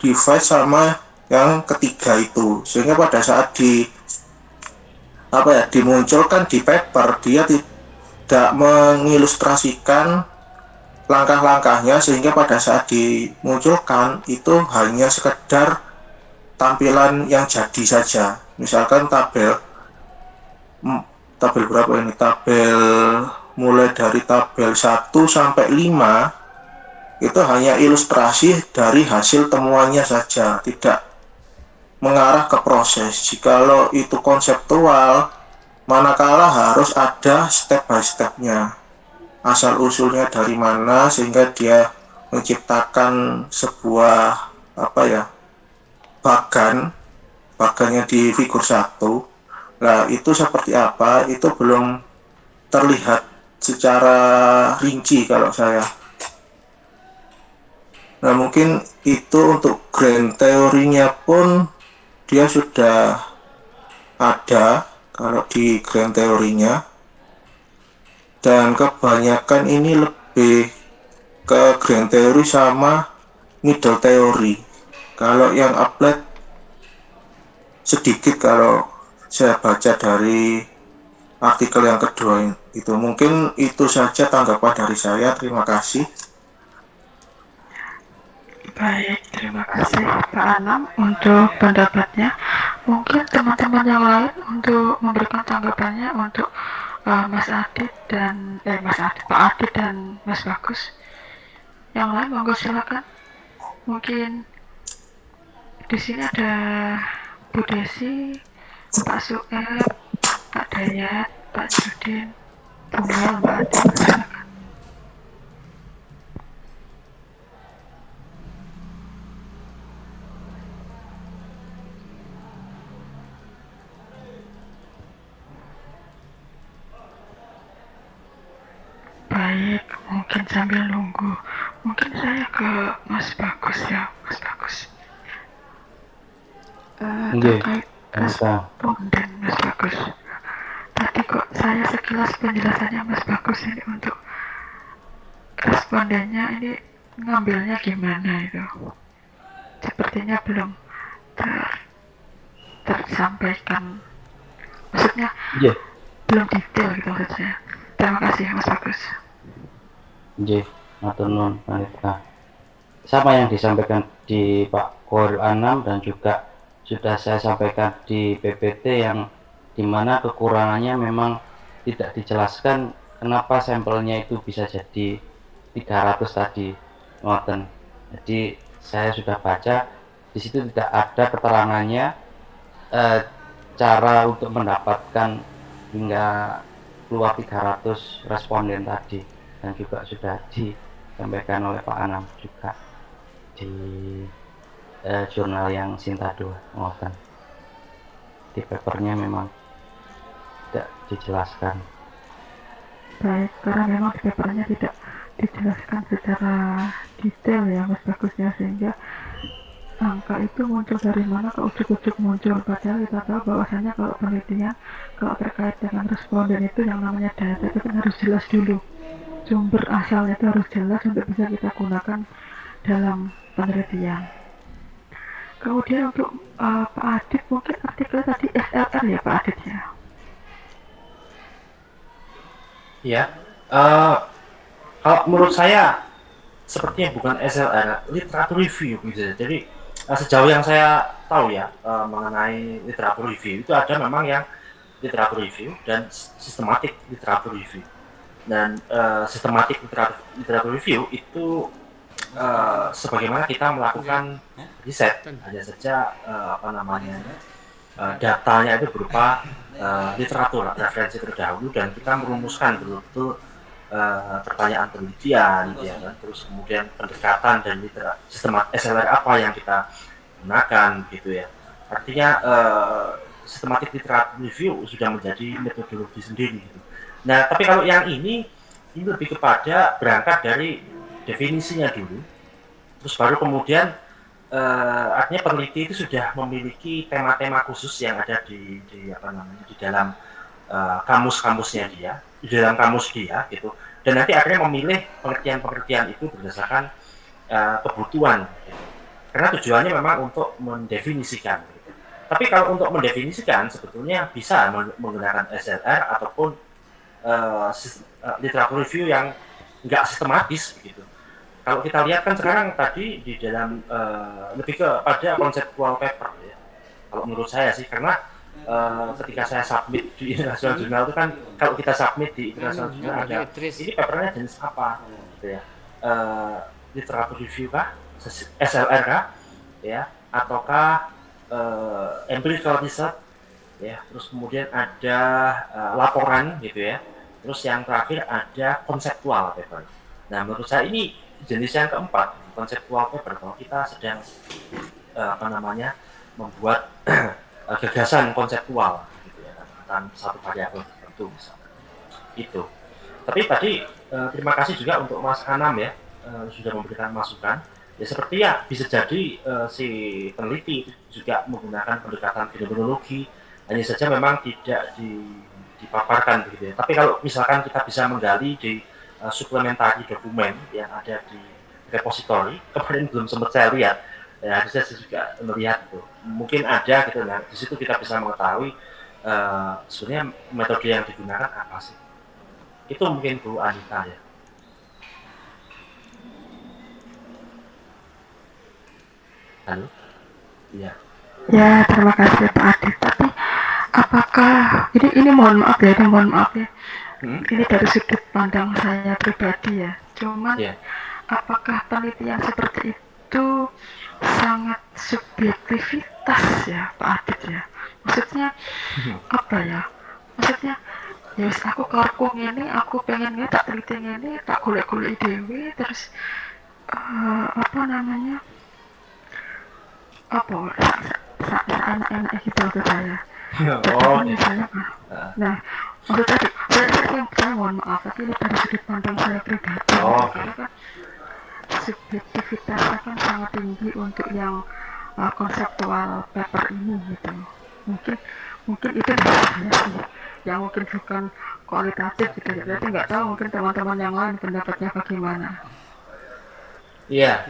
device sama yang ketiga itu. Sehingga pada saat dimunculkan di paper, dia tidak mengilustrasikan langkah-langkahnya, sehingga pada saat dimunculkan itu hanya sekedar tampilan yang jadi saja. Misalkan tabel berapa ini? Tabel mulai dari tabel 1 sampai 5 itu hanya ilustrasi dari hasil temuannya saja, tidak mengarah ke proses. Jikalau itu konseptual, manakala harus ada step by stepnya, asal usulnya dari mana sehingga dia menciptakan sebuah bagannya di figur 1. Nah, itu seperti apa, itu belum terlihat secara rinci kalau saya. Nah, mungkin itu untuk grand teorinya pun dia sudah ada kalau di grand teorinya, dan kebanyakan ini lebih ke grand teori sama middle teori. Kalau yang applied sedikit kalau saya baca dari artikel yang kedua itu. Mungkin itu saja tanggapan dari saya. Terima kasih. Baik, terima kasih Pak Anam untuk pendapatnya. Mungkin teman-teman yang lain untuk memberikan tanggapannya untuk Mas Adit dan Pak Adit dan Mas Bagus. Yang lain monggo silakan. Mungkin di sini ada Bu Desi, Pak Sueb, Pak Dayat, Pak Judin, Bu Mel, Mbak Adit, silakan. Baik, mungkin sambil nunggu, mungkin saya ke Mas Bagus ya, Mas Bagus. Terkait responden Mas Bagus. Tadi kok saya sekilas penjelasannya Mas Bagus ini untuk respondennya ini ngambilnya gimana itu? Sepertinya belum tersampaikan. Maksudnya belum detail gitu maksud saya. Terima kasih Mas Bagus. Matur nuwun Panita. Sama yang disampaikan di Pak Khairul Anam dan juga sudah saya sampaikan di PPT, yang dimana kekurangannya memang tidak dijelaskan kenapa sampelnya itu bisa jadi 300 tadi, ngoten. Jadi saya sudah baca di situ tidak ada keterangannya cara untuk mendapatkan hingga keluar 300 responden tadi, dan juga sudah disampaikan oleh Pak Anam juga di jurnal yang Sinta 2 ngoten. Di papernya memang tidak dijelaskan. Baik, karena memang di papernya tidak dijelaskan secara detail ya Mas Bagusnya, sehingga angka itu muncul dari mana ke ujuk-ujuk muncul, padahal kita tahu bahwasanya kalau penelitian, kalau terkait dengan responden itu yang namanya data itu kan harus jelas dulu, sumber asalnya itu harus jelas untuk bisa kita gunakan dalam penelitian. Kemudian untuk Pak Adit, mungkin artikel tadi SLR ya Pak Adit ya? Ya, kalau menurut saya sepertinya bukan SLR, literatur review gitu. Jadi sejauh yang saya tahu ya mengenai literatur review itu ada memang yang literatur review dan sistematik literatur review. Dan sistematik literatur review itu sebagaimana kita melakukan riset, hanya saja datanya itu berupa literatur referensi terdahulu, dan kita merumuskan betul-betul pertanyaan penelitian, ya kan? Terus kemudian pendekatan dan sistem SLR apa yang kita gunakan, gitu ya. Artinya sistematik literatur review sudah menjadi metodologi sendiri, gitu. Nah, tapi kalau yang ini lebih kepada berangkat dari definisinya dulu, terus baru kemudian artinya peneliti itu sudah memiliki tema-tema khusus yang ada di dalam kamus-kamusnya dia, di dalam kamus dia gitu, dan nanti akhirnya memilih pengertian-pengertian itu berdasarkan kebutuhan gitu. Karena tujuannya memang untuk mendefinisikan gitu. Tapi kalau untuk mendefinisikan sebetulnya bisa menggunakan SLR ataupun literatur review yang nggak sistematis begitu. Kalau kita lihat kan sekarang tadi di dalam lebih kepada conceptual paper ya. Kalau menurut saya sih, karena ketika saya submit di International Journal itu kan, kalau kita submit di International Journal ada ini papernya jenis apa gitu ya. literatur review kah, SLR kah, ya, ataukah empirical research, ya, terus kemudian ada laporan gitu ya, terus yang terakhir ada konseptual paper. Nah, menurut saya ini jenis yang keempat, konseptual paper, kalau kita sedang membuat gagasan konseptual gitu ya, tentang satu variabel tertentu misalnya. Itu. Tapi tadi terima kasih juga untuk Mas Anam ya, sudah memberikan masukan. Ya seperti ya bisa jadi si peneliti itu juga menggunakan pendekatan fenomenologi, hanya saja memang tidak dipaparkan begitu ya. Tapi kalau misalkan kita bisa menggali di suplementari dokumen yang ada di repository, kemarin belum sempat saya lihat, ya harusnya saya juga melihat itu. Mungkin ada gitu, nah di situ kita bisa mengetahui sebenarnya metode yang digunakan apa sih. Itu mungkin Bu Anita ya. Halo? Iya. Ya, terima kasih Pak Adit. Tapi apakah ini mohon maaf ya. Ini dari sudut pandang saya pribadi ya. Cuman apakah penelitian seperti itu sangat subjektivitas ya Pak Adit ya? Maksudnya apa ya? Maksudnya ya wis aku karku ngene, aku pengen ngene, tak teliti ngene, tak golek-golek dhewe terus enak-enak gitu ke saya. Misalnya, nah, maksud saya mohon maaf, tapi ini dari sudut pandang saya pribadi. Karena kan subjektivitasnya kan sangat tinggi untuk yang konseptual paper ini gitu. Mungkin itu saya sih, yang mungkin bukan kualitatif gitu ya. Berarti nggak tahu mungkin teman-teman yang lain pendapatnya bagaimana. Iya.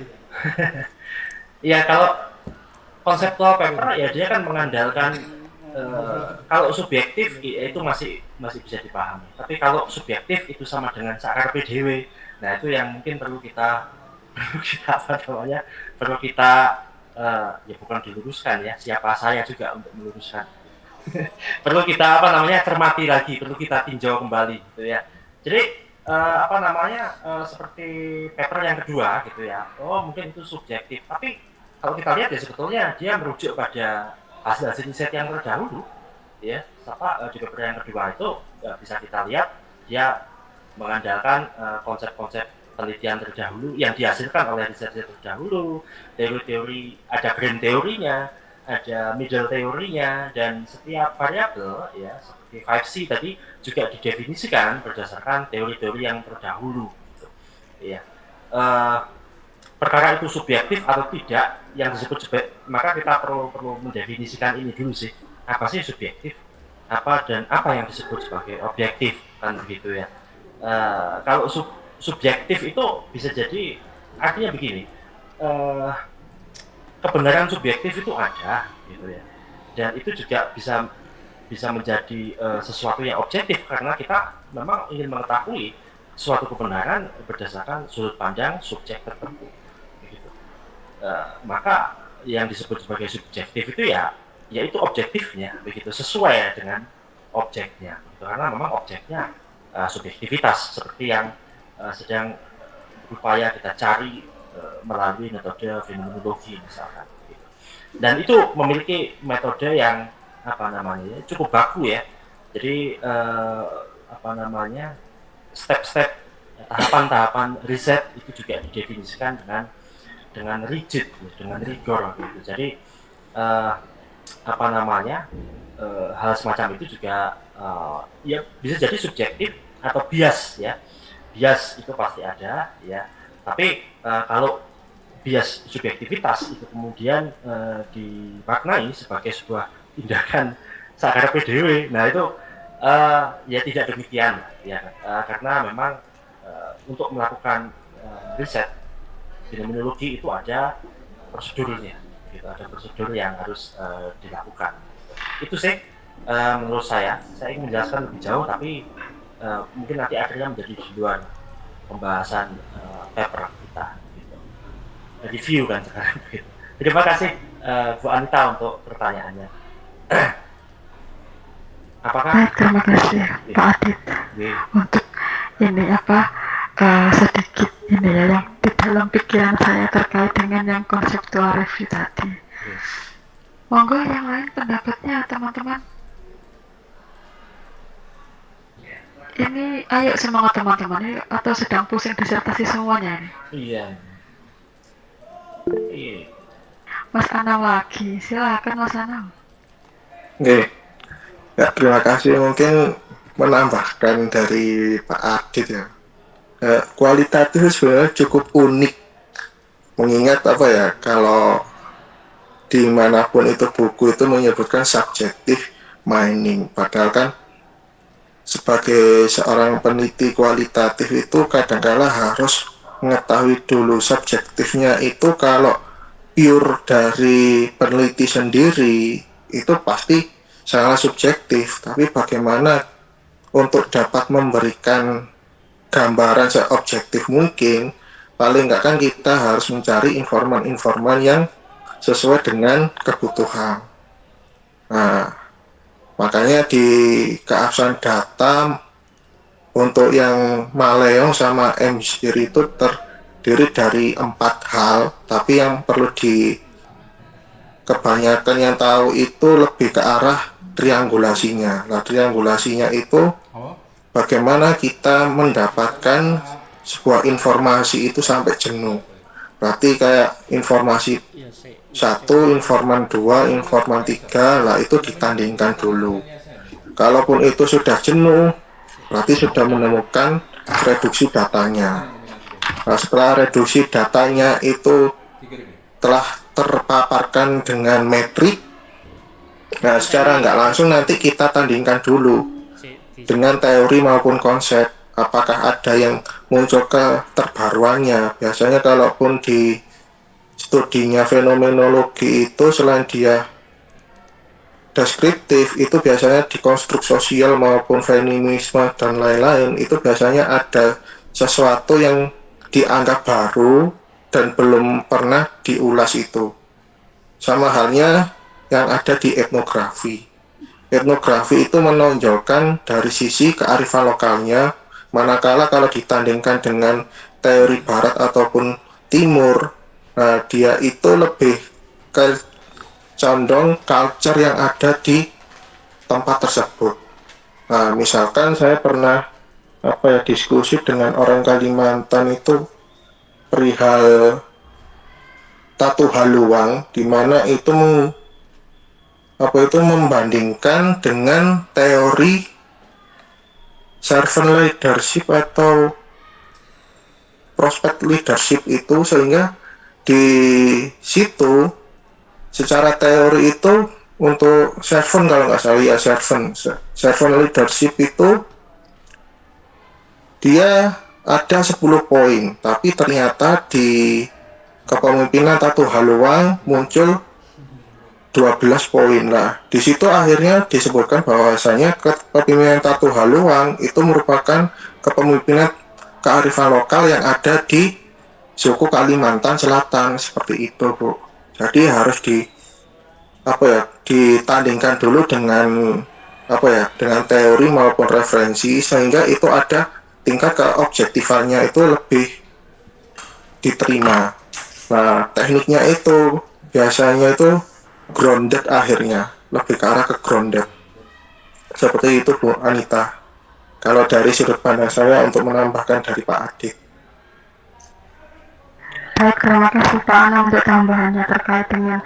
Ya kalau konseptual paper ya dia kan mengandalkan kalau subjektif itu masih bisa dipahami. Tapi kalau subjektif itu sama dengan sakarepe dhewe. Nah, itu yang mungkin perlu kita ya bukan diluruskan ya. Siapa saya juga untuk meluruskan. Perlu kita cermati lagi, perlu kita tinjau kembali gitu ya. Jadi seperti paper yang kedua gitu ya. Oh, mungkin itu subjektif. Tapi kalau kita lihat ya sebetulnya dia merujuk pada hasil-hasil riset yang terdahulu ya. Di paper yang kedua itu bisa kita lihat dia mengandalkan konsep-konsep penelitian terdahulu yang dihasilkan oleh riset terdahulu, teori-teori, ada grand teorinya, ada middle teorinya, dan setiap variabel ya seperti 5C tadi juga didefinisikan berdasarkan teori-teori yang terdahulu gitu. Ya. Perkara itu subjektif atau tidak yang disebut maka kita perlu mendefinisikan ini dulu sih, apa sih subjektif, apa yang disebut sebagai objektif, kan begitu ya. Kalau subjektif itu bisa jadi artinya begini, kebenaran subjektif itu ada gitu ya, dan itu juga bisa menjadi sesuatu yang objektif karena kita memang ingin mengetahui suatu kebenaran berdasarkan sudut pandang subjek tertentu. Maka yang disebut sebagai subjektif itu yaitu objektifnya begitu, sesuai dengan objeknya gitu. Karena memang objeknya subjektivitas seperti yang sedang berupaya kita cari melalui metode fenomenologi misalkan gitu. Dan itu memiliki metode yang cukup baku ya. Jadi step-step tahapan-tahapan riset itu juga didefinisikan dengan rigid, dengan rigor gitu. Jadi hal semacam itu juga ya bisa jadi subjektif atau bias ya. Bias itu pasti ada ya. Tapi kalau bias subjektivitas itu kemudian dimaknai sebagai sebuah tindakan sakarepe dhewe. Nah, itu ya tidak demikian ya. Karena memang untuk melakukan riset fenomenologi itu ada prosedurnya, gitu. Ada prosedur yang harus dilakukan. Itu sih menurut saya ingin menjelaskan lebih jauh, tapi mungkin nanti akhirnya menjadi di luar pembahasan paper kita, gitu. Review kan sekarang. Gitu. Terima kasih Bu Anita untuk pertanyaannya. Apakah? Terima kasih Pak Adit untuk ini sedikit ini ya yang dalam pikiran saya terkait dengan yang konseptual review tadi. Monggo yang lain pendapatnya teman-teman. Ini ayo semangat teman-teman ya, atau sedang pusing disertasi semuanya ini? Iya. Iya. Mas Anam lagi, silakan Mas Anam. Oke. Ya, terima kasih. Mungkin menambahkan dari Pak Adit ya. Kualitatif sebenarnya cukup unik. Mengingat apa ya, kalau dimanapun itu buku itu menyebutkan subjective mining. Padahal kan sebagai seorang peneliti kualitatif itu kadang-kala harus mengetahui dulu subjektifnya itu. Kalau pure dari peneliti sendiri itu pasti sangat subjektif, tapi bagaimana untuk dapat memberikan gambaran seobjektif mungkin, paling nggak kan kita harus mencari informan-informan yang sesuai dengan kebutuhan. Nah, makanya di keabsahan data untuk yang Maleong sama MZIR itu terdiri dari 4 hal, tapi yang perlu kebanyakan yang tahu itu lebih ke arah triangulasinya. Nah, triangulasinya itu bagaimana kita mendapatkan sebuah informasi itu sampai jenuh. Berarti kayak informasi 1, informan 2, informan 3, lah itu ditandingkan dulu. Kalaupun itu sudah jenuh, berarti sudah menemukan reduksi datanya. Nah, setelah reduksi datanya itu telah terpaparkan dengan metrik, nah secara nggak langsung nanti kita tandingkan dulu dengan teori maupun konsep. Apakah ada yang muncul keterbaruannya? Biasanya kalaupun di studinya fenomenologi itu selain dia deskriptif, itu biasanya di konstruk sosial maupun feminisme dan lain-lain, itu biasanya ada sesuatu yang dianggap baru dan belum pernah diulas itu. Sama halnya yang ada di etnografi. Etnografi itu menonjolkan dari sisi kearifan lokalnya, manakala kalau ditandingkan dengan teori barat ataupun timur, nah dia itu lebih ke condong culture yang ada di tempat tersebut. Nah, misalkan saya pernah diskusi dengan orang Kalimantan itu perihal Tatu Haluang, di mana itu membandingkan dengan teori servant leadership atau prospect leadership itu, sehingga di situ secara teori itu untuk servant, kalau nggak salah ya servant leadership itu dia ada 10 poin, tapi ternyata di kepemimpinan Tatu Haluang muncul 12 poin. Nah, di situ akhirnya disebutkan bahwasanya kepemimpinan Tatu Haluang itu merupakan kepemimpinan kearifan lokal yang ada di suku Kalimantan Selatan, seperti itu, Bu. Jadi harus ditandingkan dulu dengan dengan teori maupun referensi, sehingga itu ada tingkat keobjektifannya itu lebih diterima. Nah, tekniknya itu biasanya itu grounded, akhirnya lebih ke arah ke grounded. Seperti itu, Bu Anita. Kalau dari sudut pandang saya untuk menambahkan dari Pak Adit. Baik, terima kasih Pak Anam untuk tambahannya terkait dengan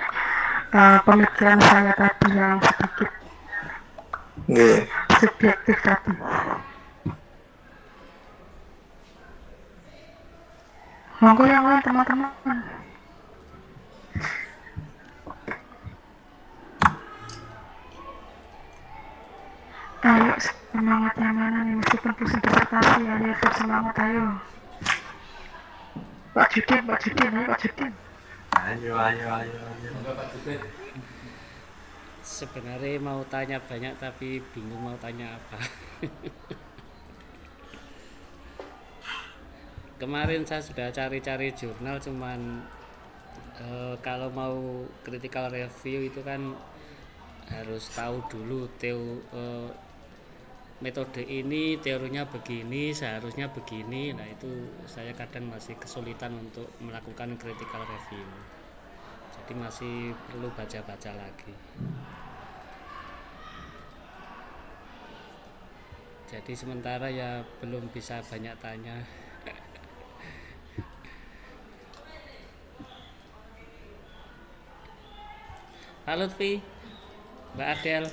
pemikiran saya tadi yang sedikit subjektif tadi. Monggo yang lain teman-teman. Ayo semangat yang mana nih, meskipun pusing disertasi, ayo tetap semangat, ayo. Pak Judin, ayo Pak Judin. Ayo. Sebenarnya mau tanya banyak tapi bingung mau tanya apa. Kemarin saya sudah cari-cari jurnal, cuman kalau mau critical review itu kan harus tahu dulu metode ini teorinya begini, seharusnya begini. Nah, itu saya kadang masih kesulitan untuk melakukan critical review. Jadi masih perlu baca-baca lagi. Jadi sementara ya belum bisa banyak tanya. Pak Lutfi, Mbak Adel.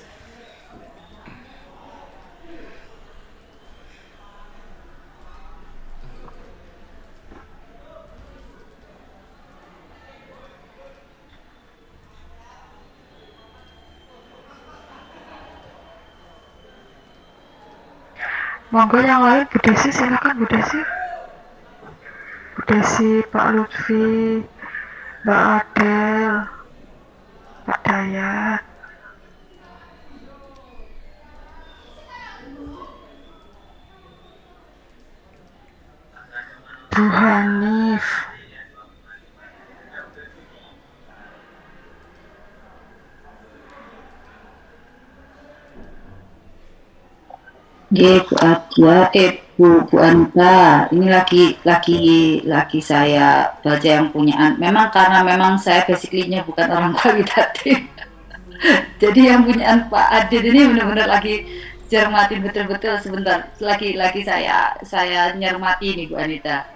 Monggo yang lain, Bu Desi, silakan Bu Desi. Bu Desi, Pak Lutfi, Mbak Adel, Pak Dayat. Bu Hanif. Bu Adia, Bu Anta, ini lagi saya baca yang punyaan. Memang karena saya basically-nya bukan orang kualitatif. Jadi yang punyaan Pak Adit ini benar-benar lagi cermatin betul-betul sebentar. Lagi saya nyermati nih Bu Anita.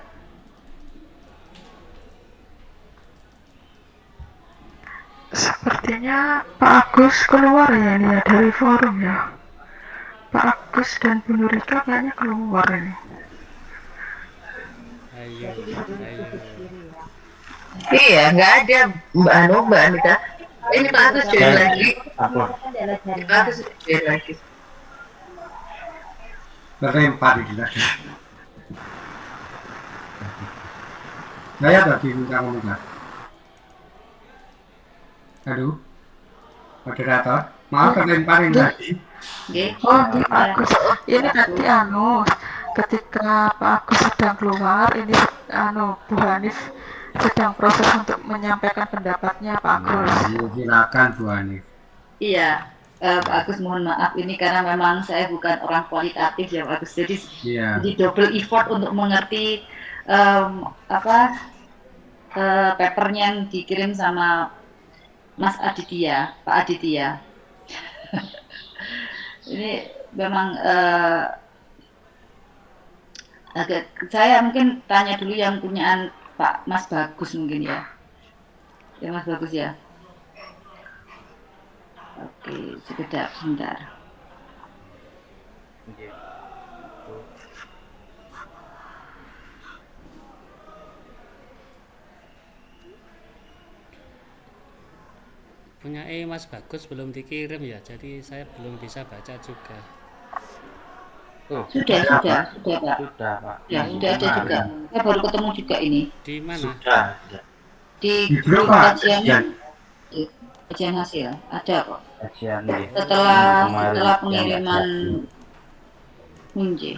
Sepertinya Pak Agus keluar ya ini ya dari forum ya. Pak Agus dan Bu Nurika kayaknya keluar ini. Ayo. Iya, nggak ada Mbak Anita. Ini Pak Agus join lagi. Pak Agus join lagi. Terlempar ini lagi. Saya tadi minta ngomong. Aduh, moderator, maaf terlemparin lagi. Oh, Pak Agus, ini tadi ketika Pak Agus sedang keluar, ini Bu Hanif sedang proses untuk menyampaikan pendapatnya Pak Agus. Silakan Bu Hanif. Iya, Pak Agus mohon maaf ini karena memang saya bukan orang kualitatif ya Pak Agus. Jadi double effort untuk mengerti papernya yang dikirim sama Mas Aditya, Pak Aditya. Ini memang saya mungkin tanya dulu yang punyaan Pak Mas Bagus mungkin ya. Ya Mas Bagus ya. Oke, sebentar. Punya Mas Bagus belum dikirim ya, jadi saya belum bisa baca juga. Sudah Pak. Sudah Pak. Ya, sudah ada juga. Saya baru ketemu juga ini. Di mana? Di grup Pak. Kajian hasil ada kok. Kajian ya. Setelah pengiriman Munje.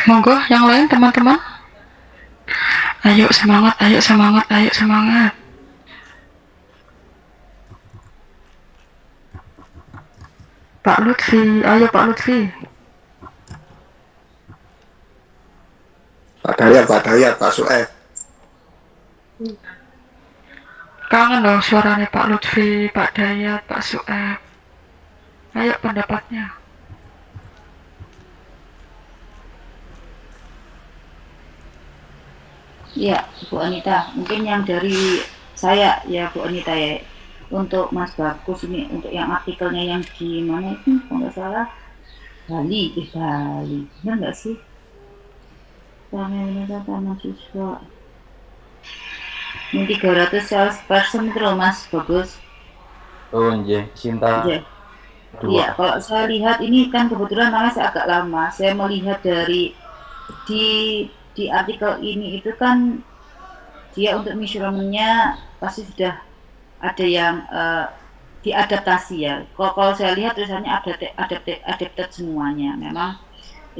Monggo yang lain teman-teman. Ayo semangat. Pak Lutfi, ayo Pak Lutfi. Pak Dayat, Pak Sueb. Kangen loh suaranya Pak Lutfi, Pak Dayat, Pak Sueb. Ayo pendapatnya. Ya, Bu Anita, mungkin yang dari saya ya Bu Anita ya. Untuk Mas Bagus ini, untuk yang artikelnya yang di mana itu, kalau nggak salah Bali, benar nggak sih? Taman siswa. Ini 300 salesperson itu loh Mas Bagus. Oh, nggih, Sinta. Iya, kalau saya lihat ini kan kebetulan namanya saya agak lama. Saya melihat dari di artikel ini itu kan dia untuk measurement-nya pasti sudah ada yang diadaptasi ya. Kalau saya lihat tulisannya adapted semuanya. Memang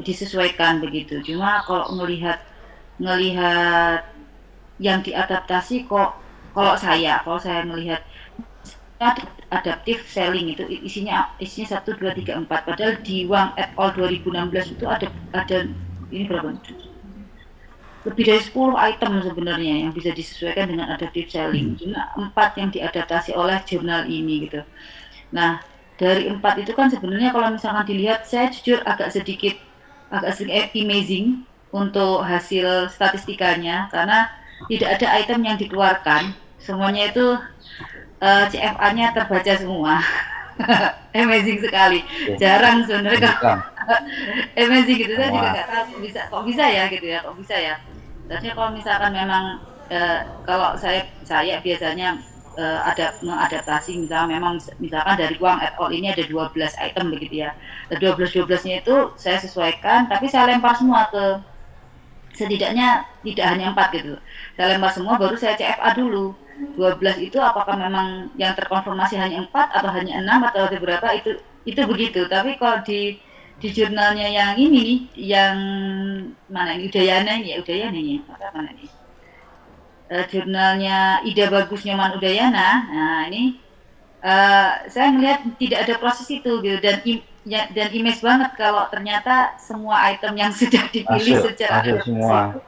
disesuaikan begitu. Cuma kalau ngelihat yang diadaptasi kok kalau saya melihat adaptive selling itu isinya 1 2 3 4, padahal di Wang et al 2016 itu ada ini berapa? Lebih dari 10 item sebenarnya yang bisa disesuaikan dengan adaptive selling. Cuma 4 yang diadaptasi oleh jurnal ini gitu. Nah, dari 4 itu kan sebenarnya kalau misalkan dilihat, saya jujur agak sedikit amazing untuk hasil statistikanya, karena tidak ada item yang dikeluarkan, semuanya itu CFA-nya terbaca semua. Amazing sekali, jarang sebenarnya kalau amazing gitu. Saya juga nggak tahu kok bisa ya gitu ya, kok bisa ya. Tapi kalau misalkan memang kalau saya biasanya mengadaptasi, misalkan dari Wang et al ini ada 12 item begitu ya. 12-12-nya itu saya sesuaikan, tapi saya lempar semua ke, setidaknya tidak hanya 4 gitu. Saya lempar semua, baru saya CFA dulu. 12 itu apakah memang yang terkonfirmasi hanya 4 atau hanya 6 atau ada berapa, itu begitu. Tapi kalau di jurnalnya yang ini, yang mana ini, Udayana ini, mana ini? Jurnalnya Ida Bagus Nyoman Udayana. Nah, ini saya melihat tidak ada proses itu gitu, dan image banget kalau ternyata semua item yang sudah dipilih secara semua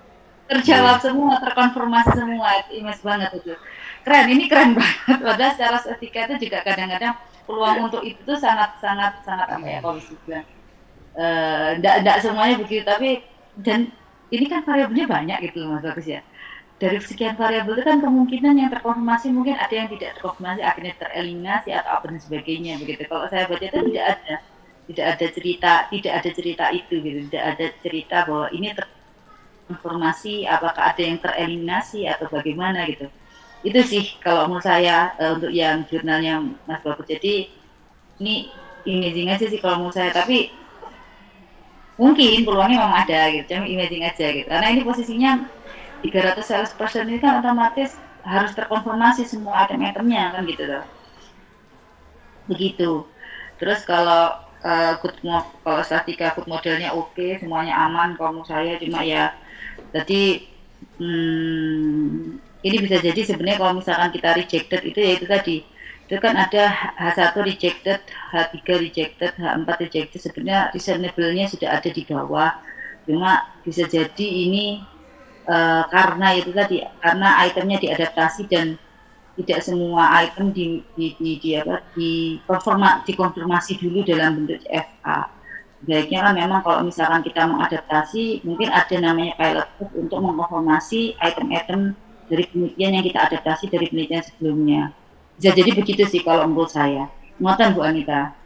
terjawab semua, terkonfirmasi semua. Image banget itu. Keren banget. Padahal secara statistika itu juga kadang-kadang peluang untuk itu tuh sangat apa ya, kalau bisa bilang enggak semuanya begitu, tapi dan ini kan variabelnya banyak gitu Mas Bagus ya. Dari sekian variabel itu kan kemungkinan yang terkonfirmasi mungkin ada yang tidak terkonfirmasi, akhirnya tereliminasi atau apa dan sebagainya begitu. Kalau saya baca itu tidak ada cerita itu gitu, tidak ada cerita bahwa ini terkonfirmasi, apakah ada yang tereliminasi atau bagaimana gitu. Itu sih kalau menurut saya untuk yang jurnalnya Mas Bagus. Jadi ini imaging aja sih kalau menurut saya, tapi mungkin peluangnya memang ada gitu, cuma imaging aja gitu. Karena ini posisinya 300 salesperson ini kan otomatis harus terkonfirmasi semua item-itemnya kan gitu loh. Begitu. Terus kalau kalau statistika good modelnya oke, semuanya aman kalau menurut saya, cuma ya tadi ini bisa jadi sebenarnya kalau misalkan kita rejected itu ya itu tadi. Itu kan ada H1 rejected, H3 rejected, H4 rejected, sebenarnya reasonable-nya sudah ada di bawah. Cuma bisa jadi ini karena itu tadi, karena itemnya diadaptasi dan tidak semua item dikonfirmasi dulu dalam bentuk CFA. Baiknya kan memang kalau misalkan kita mengadaptasi, mungkin ada namanya pilot group untuk mengkonfirmasi item-item dari penelitian yang kita adaptasi dari penelitian sebelumnya. Bisa jadi begitu sih kalau menurut saya. Ngoten Bu Anita.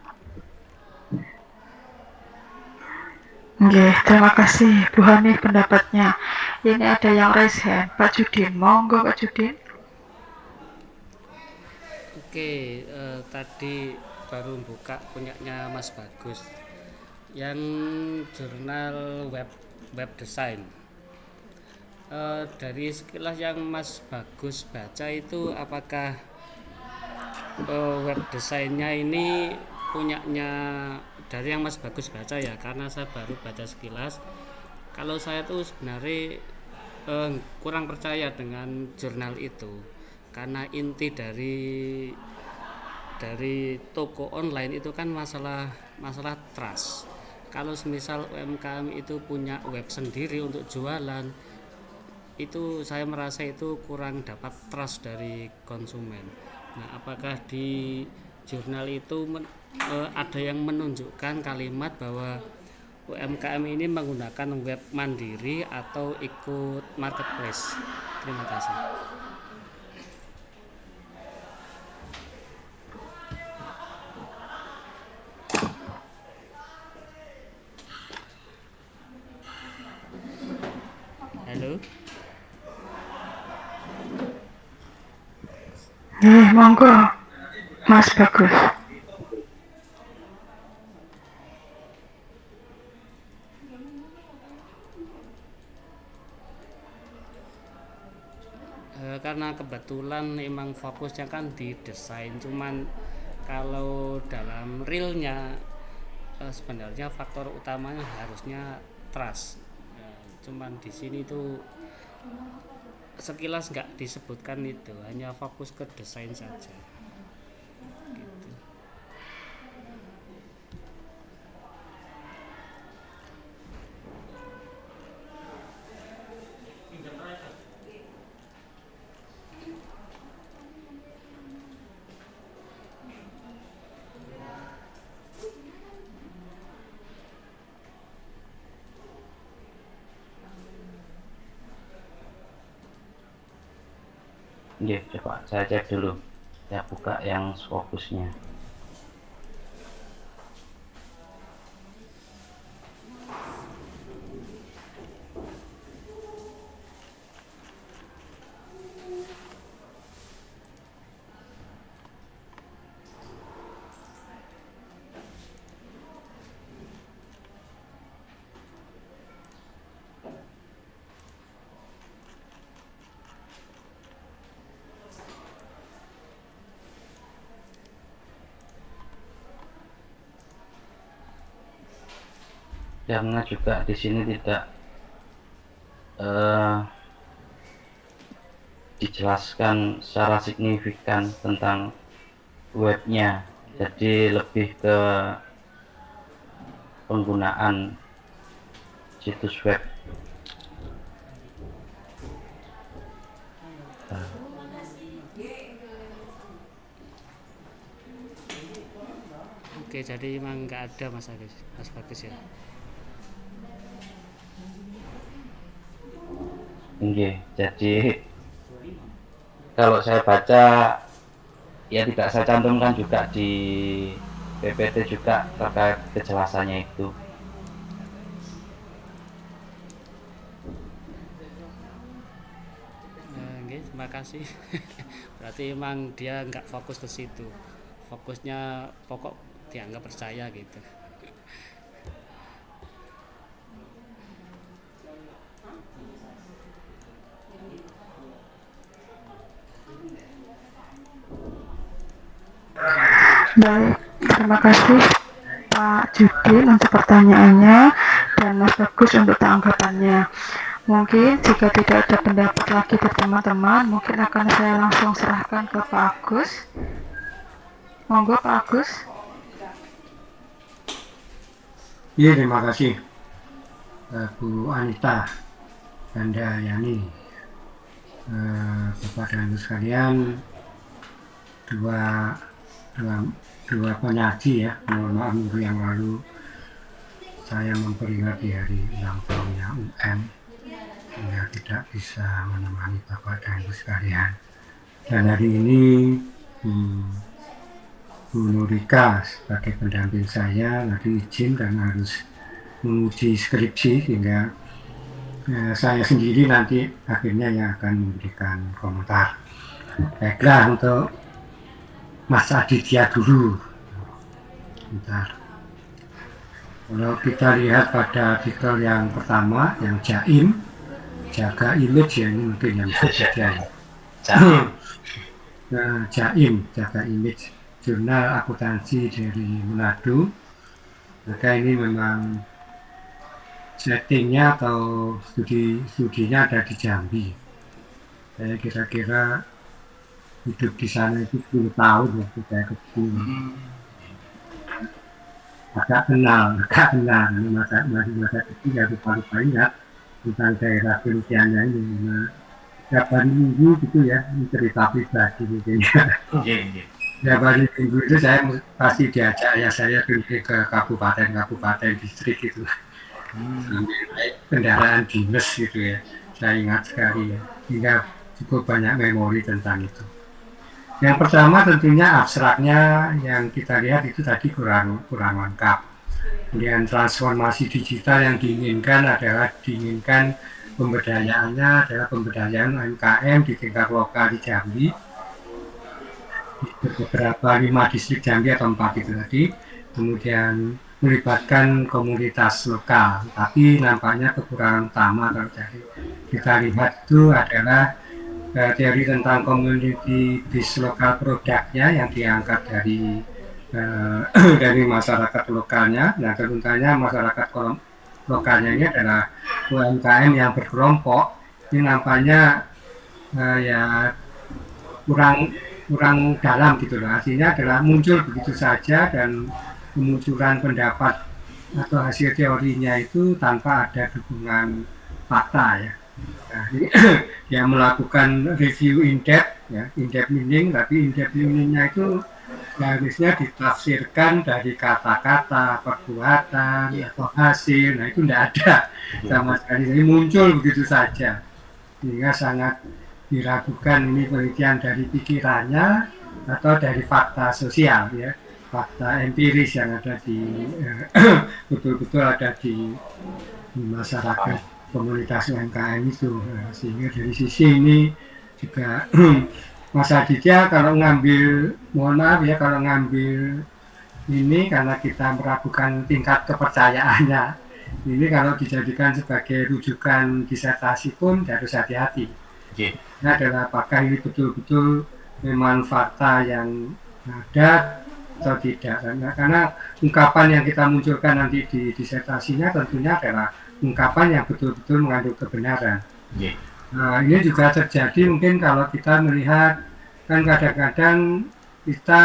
Oke, terima kasih Bu Hanif pendapatnya. Ini ada yang raise hand, Pak Judin. Monggo Pak Judin. Oke, tadi baru buka punyanya Mas Bagus. Yang jurnal web design. Dari sekilas yang Mas Bagus baca itu, apakah web desainnya ini punyanya dari yang Mas Bagus baca ya, karena saya baru baca sekilas. Kalau saya tuh sebenarnya kurang percaya dengan jurnal itu, karena inti dari dari toko online itu kan masalah trust. Kalau semisal UMKM itu punya web sendiri untuk jualan, itu saya merasa itu kurang dapat trust dari konsumen. Nah, apakah di jurnal itu ada yang menunjukkan kalimat bahwa UMKM ini menggunakan web mandiri atau ikut marketplace? Terima kasih. Halo. Monggo, Mas Bagus. Karena kebetulan emang fokusnya kan di desain, cuman kalau dalam realnya sebenarnya faktor utamanya harusnya trust. Cuman di sini tuh sekilas nggak disebutkan itu, hanya fokus ke desain saja. Gitu. Oke, coba saya cek dulu. Saya buka yang fokusnya. Karena juga di sini tidak dijelaskan secara signifikan tentang webnya, jadi lebih ke penggunaan situs web. Oke, jadi emang nggak ada Mas Bagus ya. Oke, jadi kalau saya baca ya tidak saya cantumkan juga di PPT juga terkait kejelasannya itu. Oke, terima kasih. Berarti emang dia nggak fokus ke situ, fokusnya pokok dianggap percaya gitu. Baik, terima kasih Pak Judin untuk pertanyaannya dan Mas Bagus untuk tanggapannya. Mungkin jika tidak ada pendapat lagi dari teman-teman, mungkin akan saya langsung serahkan ke Pak Agus. Monggo Pak Agus. Iya, terima kasih Bu Anita Handayani. Bapak dan Ibu sekalian, dua penyaji ya, mohon maaf minggu yang lalu saya memperingati hari ulang tahunnya UM sehingga tidak bisa menemani Bapak dan Ibu sekalian. Dan hari ini Bu Nurika sebagai pendamping saya lagi izin karena harus menguji skripsi, sehingga saya sendiri nanti akhirnya yang akan memberikan komentar. Baiklah, untuk Mas Aditya dulu. Bentar. Kalau kita lihat pada artikel yang pertama, yang Jaim, jaga image ya, ini mungkin yang berbeda ya. Jaim, jaga image, jurnal akuntansi dari Manado. Maka ini memang settingnya atau studinya ada di Jambi. Saya kira-kira hidup di sana itu 10 tahun waktu saya kecil. Agak kenal ini masa kecil ya lupa ingat tentang daerah penelitiannya ini. Nah, setiap hari minggu gitu ya, ini cerita pribadi mungkin. Setiap hari minggu itu saya pasti diajak ya saya pergi ke kabupaten distrik itu. Sambil naik kendaraan dinas gitu ya. Saya ingat sekali ya. Hingga cukup banyak memori tentang itu. Yang pertama tentunya abstraknya yang kita lihat itu tadi kurang lengkap. Kemudian transformasi digital yang diinginkan pemberdayaannya adalah pemberdayaan UMKM di tingkat lokal di Jambi. Di beberapa 5 distrik Jambi atau 4 itu tadi. Kemudian melibatkan komunitas lokal. Tapi nampaknya kekurangan utama kalau kita lihat itu adalah teori tentang community based local produknya yang diangkat dari masyarakat lokalnya. Nah, tentunya masyarakat lokalnya ini adalah UMKM yang berkelompok. Ini nampaknya ya kurang dalam gitu loh. Artinya adalah muncul begitu saja dan kemunculan pendapat atau hasil teorinya itu tanpa ada dukungan fakta ya. Nah, ini yang melakukan review in-depth meaning, tapi in-depth meaning-nya itu harusnya ditafsirkan dari kata-kata, perbuatan, atau hasil. Nah, itu tidak ada sama sekali. Jadi muncul begitu saja. Sehingga sangat diragukan ini penelitian dari pikirannya atau dari fakta sosial ya. Fakta empiris yang ada di betul-betul ada di masyarakat komunitas UMKM itu. Sehingga dari sisi ini juga Mas Aditya kalau ngambil ini karena kita meragukan tingkat kepercayaannya, ini kalau dijadikan sebagai rujukan disertasi pun harus hati-hati. Ini adalah apakah ini betul-betul memang fakta yang ada atau tidak, karena ungkapan yang kita munculkan nanti di disertasinya tentunya adalah ungkapan yang betul-betul mengandung kebenaran. Nah, ini juga terjadi mungkin kalau kita melihat kan kadang-kadang kita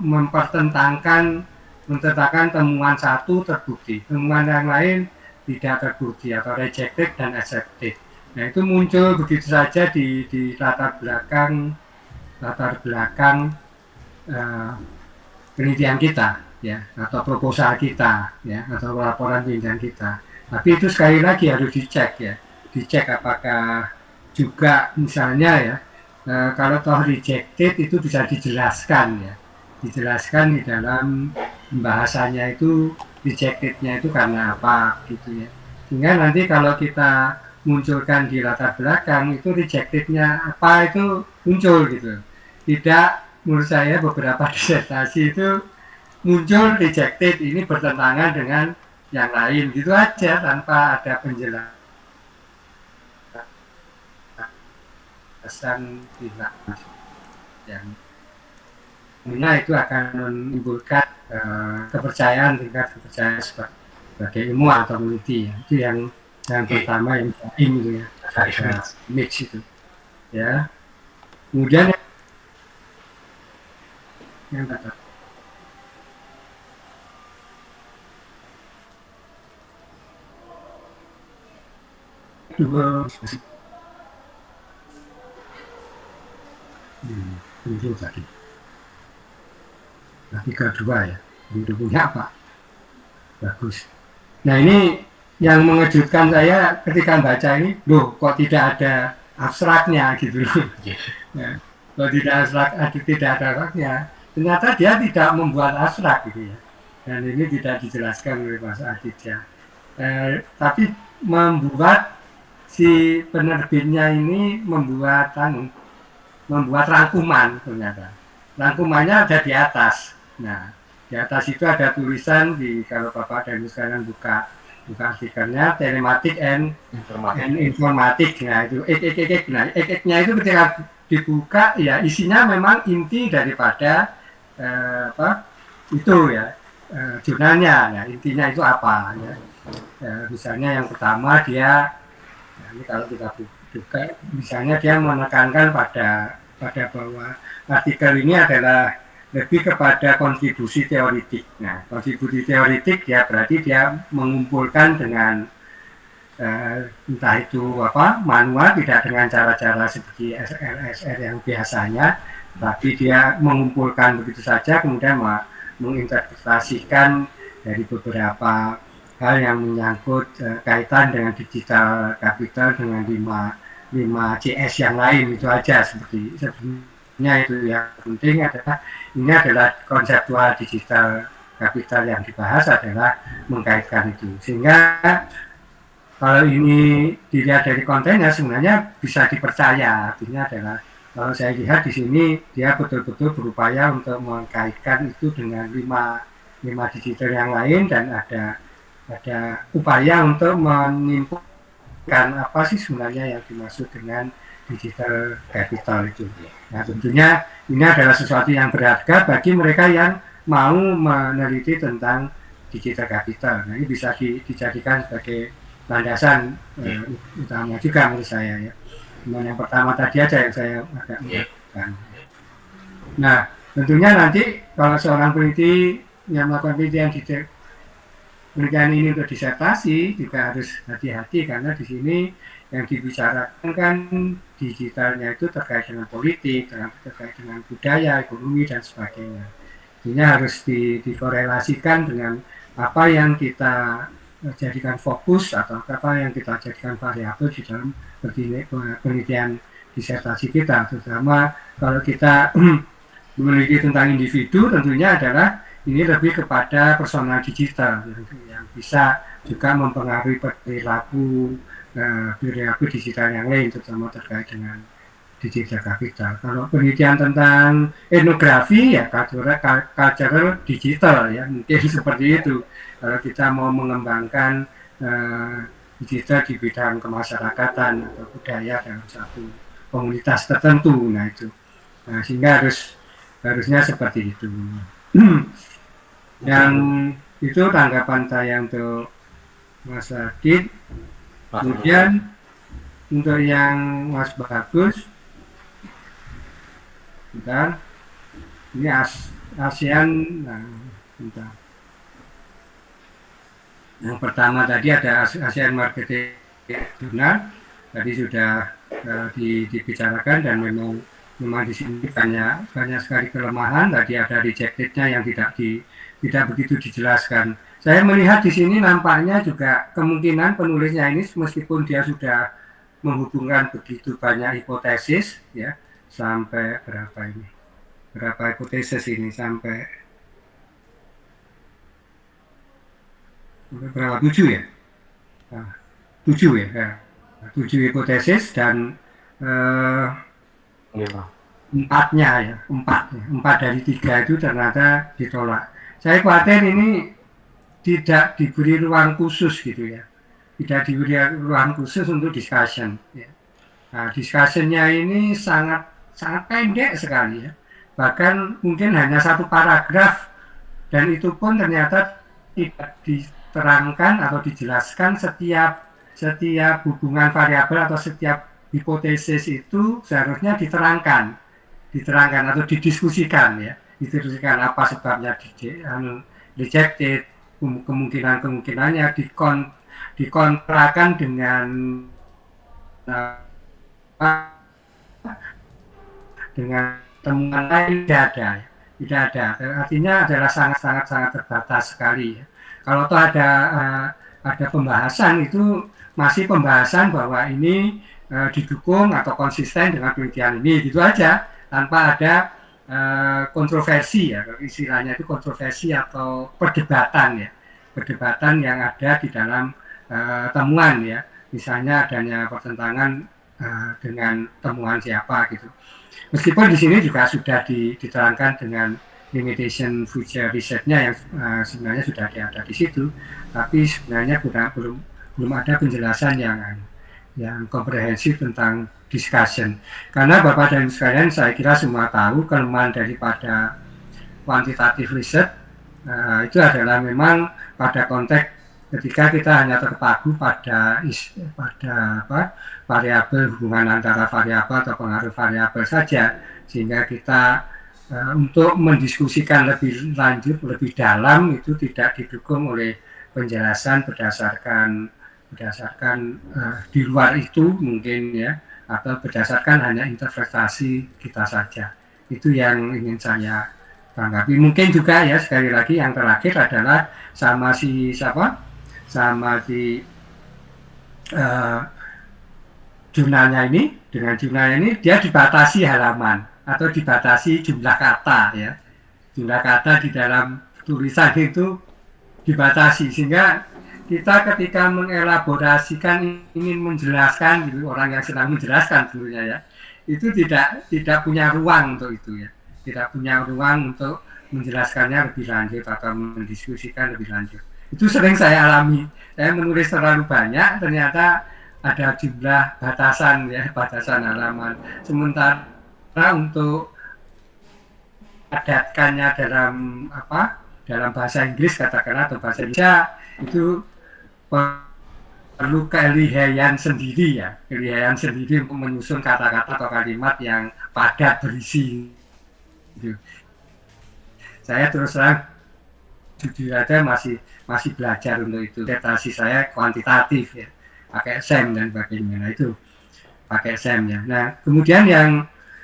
menentangkan temuan satu terbukti, temuan yang lain tidak terbukti atau rejected dan accepted. Nah, itu muncul begitu saja di latar belakang penelitian kita ya, atau proposal kita ya, atau laporan penelitian kita. Tapi itu sekali lagi harus dicek apakah juga misalnya ya, kalau toh rejected itu bisa dijelaskan di dalam pembahasannya itu rejectednya itu karena apa gitu ya. Sehingga nanti kalau kita munculkan di latar belakang itu rejectednya apa itu muncul gitu. Tidak, menurut saya beberapa disertasi itu muncul rejected ini bertentangan dengan yang lain gitu aja tanpa ada penjelasan yang mana itu akan menimbulkan tingkat kepercayaan sebagai ilmuwan atau peneliti ya. Itu yang pertama yang itu ya, mix itu ya. Kemudian yang kata dua itu tadi. Nah, kedua ya, itu punya apa? Bagus. Nah, ini yang mengejutkan saya ketika baca ini, loh kok tidak ada abstraknya gitu loh. Ya, kalau tidak ada abstraknya, ternyata dia tidak membuat abstrak gitu ya. Dan ini tidak dijelaskan oleh Mas Aditya. Tapi membuat si penerbitnya ini membuat rangkuman ternyata. Rangkumannya ada di atas. Nah, di atas itu ada tulisan kalau Bapak dan Ibu sekalian buka artikelnya telematik and informatik. Nah, itu nya itu ketika dibuka ya isinya memang inti daripada itu ya, jurnalnya. Nah, intinya itu apa ya. Misalnya yang pertama dia ini kalau kita buka misalnya dia menekankan pada pada bahwa artikel ini adalah lebih kepada kontribusi teoritik. Nah, kontribusi teoritik ya berarti dia mengumpulkan dengan entah itu manual, tidak dengan cara-cara seperti LSR yang biasanya, tapi dia mengumpulkan begitu saja, kemudian menginterpretasikan dari beberapa hal yang menyangkut kaitan dengan digital capital dengan 5 CS yang lain, itu aja sebenarnya. Itu yang penting adalah ini adalah konseptual digital capital yang dibahas adalah mengkaitkan itu, sehingga kalau ini dilihat dari kontennya sebenarnya bisa dipercaya. Artinya adalah kalau saya lihat di sini dia betul-betul berupaya untuk mengkaitkan itu dengan 5 digital yang lain, dan ada upaya untuk menyimpulkan apa sih sebenarnya yang dimaksud dengan digital capital itu. Nah, tentunya ini adalah sesuatu yang berharga bagi mereka yang mau meneliti tentang digital capital. Nah, ini bisa dijadikan sebagai landasan utama juga menurut saya ya. Cuma yang pertama tadi aja yang saya agak mengerti. Nah, tentunya nanti kalau seorang peneliti yang melakukan penelitian ini untuk disertasi juga harus hati-hati, karena di sini yang dibicarakan kan digitalnya itu terkait dengan politik, terkait dengan budaya, ekonomi dan sebagainya. Ini harus dikorelasikan dengan apa yang kita jadikan fokus atau apa yang kita jadikan variabel di dalam penelitian disertasi kita, terutama kalau kita meneliti tentang individu, tentunya adalah ini lebih kepada personal digital yang bisa juga mempengaruhi perilaku digital yang lain, terutama terkait dengan digital capital. Kalau penelitian tentang etnografi ya cultural digital ya, mungkin seperti itu. Kalau kita mau mengembangkan digital di bidang kemasyarakatan atau budaya dalam satu komunitas tertentu, nah itu, sehingga harusnya seperti itu. Yang itu tanggapan saya untuk Mas Adit. Kemudian untuk yang Mas Bagus, bentar, ini ASEAN, nah, bentar. Yang pertama tadi ada ASEAN Marketing Journal, tadi sudah dibicarakan, dan memang di sini banyak sekali kelemahan. Tadi ada rejectednya yang tidak begitu dijelaskan. Saya melihat di sini nampaknya juga kemungkinan penulisnya ini, meskipun dia sudah menghubungkan begitu banyak hipotesis ya, sampai berapa hipotesis ini, sampai berapa, 7 ya? 7 ya? 7 hipotesis, dan 4 dari 3 itu ternyata ditolak. Saya khawatir ini tidak diberi ruang khusus gitu ya, tidak diberi ruang khusus untuk discussion ya. Nah, discussionnya ini sangat pendek sekali ya, bahkan mungkin hanya 1 paragraf, dan itu pun ternyata tidak diterangkan atau dijelaskan setiap hubungan variabel atau setiap hipotesis itu seharusnya diterangkan atau didiskusikan ya, apa sebabnya rejected, kemungkinannya dikontrakan dengan temuan lain, tidak ada. Artinya adalah sangat terbatas sekali ya. Kalau toh ada pembahasan, itu masih pembahasan bahwa ini didukung atau konsisten dengan penelitian ini, gitu aja, tanpa ada kontroversi ya, istilahnya itu kontroversi atau perdebatan yang ada di dalam temuan ya, misalnya adanya pertentangan dengan temuan siapa gitu. Meskipun di sini juga sudah diterangkan dengan limitation future research-nya yang sebenarnya sudah ada di situ, tapi sebenarnya belum ada penjelasan yang komprehensif tentang discussion. Karena Bapak dan sekalian, saya kira semua tahu kelemahan daripada kuantitatif riset itu adalah memang pada konteks ketika kita hanya terpaku pada variabel hubungan antara variabel atau pengaruh variabel saja, sehingga kita untuk mendiskusikan lebih lanjut, lebih dalam itu tidak didukung oleh penjelasan berdasarkan di luar itu mungkin ya, atau berdasarkan hanya interpretasi kita saja. Itu yang ingin saya tanggapi. Mungkin juga ya, sekali lagi yang terakhir adalah sama si jurnalnya ini, dengan jurnalnya ini dia dibatasi halaman atau dibatasi jumlah kata ya. Jumlah kata di dalam tulisan itu dibatasi, sehingga kita ketika mengelaborasikan, ingin menjelaskan gitu, orang yang sedang menjelaskan tentunya ya, itu tidak punya ruang untuk itu ya, tidak punya ruang untuk menjelaskannya lebih lanjut atau mendiskusikan lebih lanjut. Itu sering saya alami. Saya menulis terlalu banyak, ternyata ada jumlah batasan ya, batasan halaman. Sementara untuk adatkannya dalam bahasa Inggris katakanlah atau bahasa Indonesia itu perlu kelihaian sendiri ya, kelihaian sendiri untuk menyusun kata-kata atau kalimat yang padat berisi. Gitu. Saya terus terang jujur aja masih belajar untuk itu. Interpretasi saya kuantitatif ya, pakai SEM dan sebagainya. Nah itu pakai SEM ya. Nah kemudian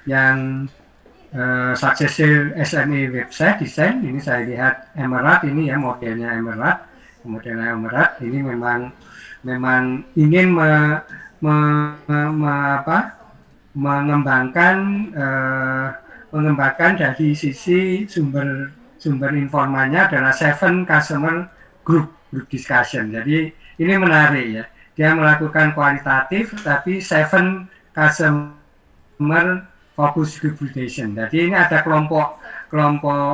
yang successful SME website design ini saya lihat Emerald ini ya, modelnya Emerald ini memang ingin mengembangkan dari sisi sumber informannya adalah 7 customer group discussion. Jadi ini menarik ya, dia melakukan kualitatif tapi 7 customer focus group discussion. Jadi ini ada kelompok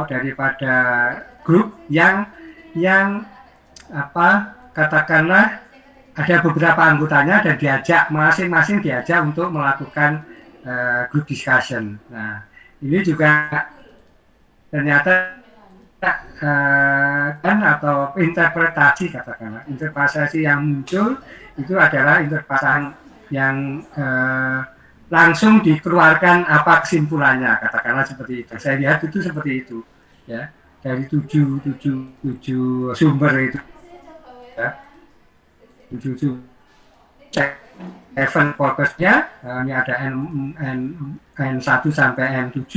daripada grup yang katakanlah ada beberapa anggotanya dan diajak masing-masing untuk melakukan group discussion. Nah ini juga ternyata atau interpretasi katakanlah, interpretasi yang muncul itu adalah interpretasi yang langsung dikeluarkan apa kesimpulannya, katakanlah seperti itu. Saya lihat itu seperti itu ya, dari tujuh sumber itu ya, 7 event fokusnya, ini ada N1 sampai N7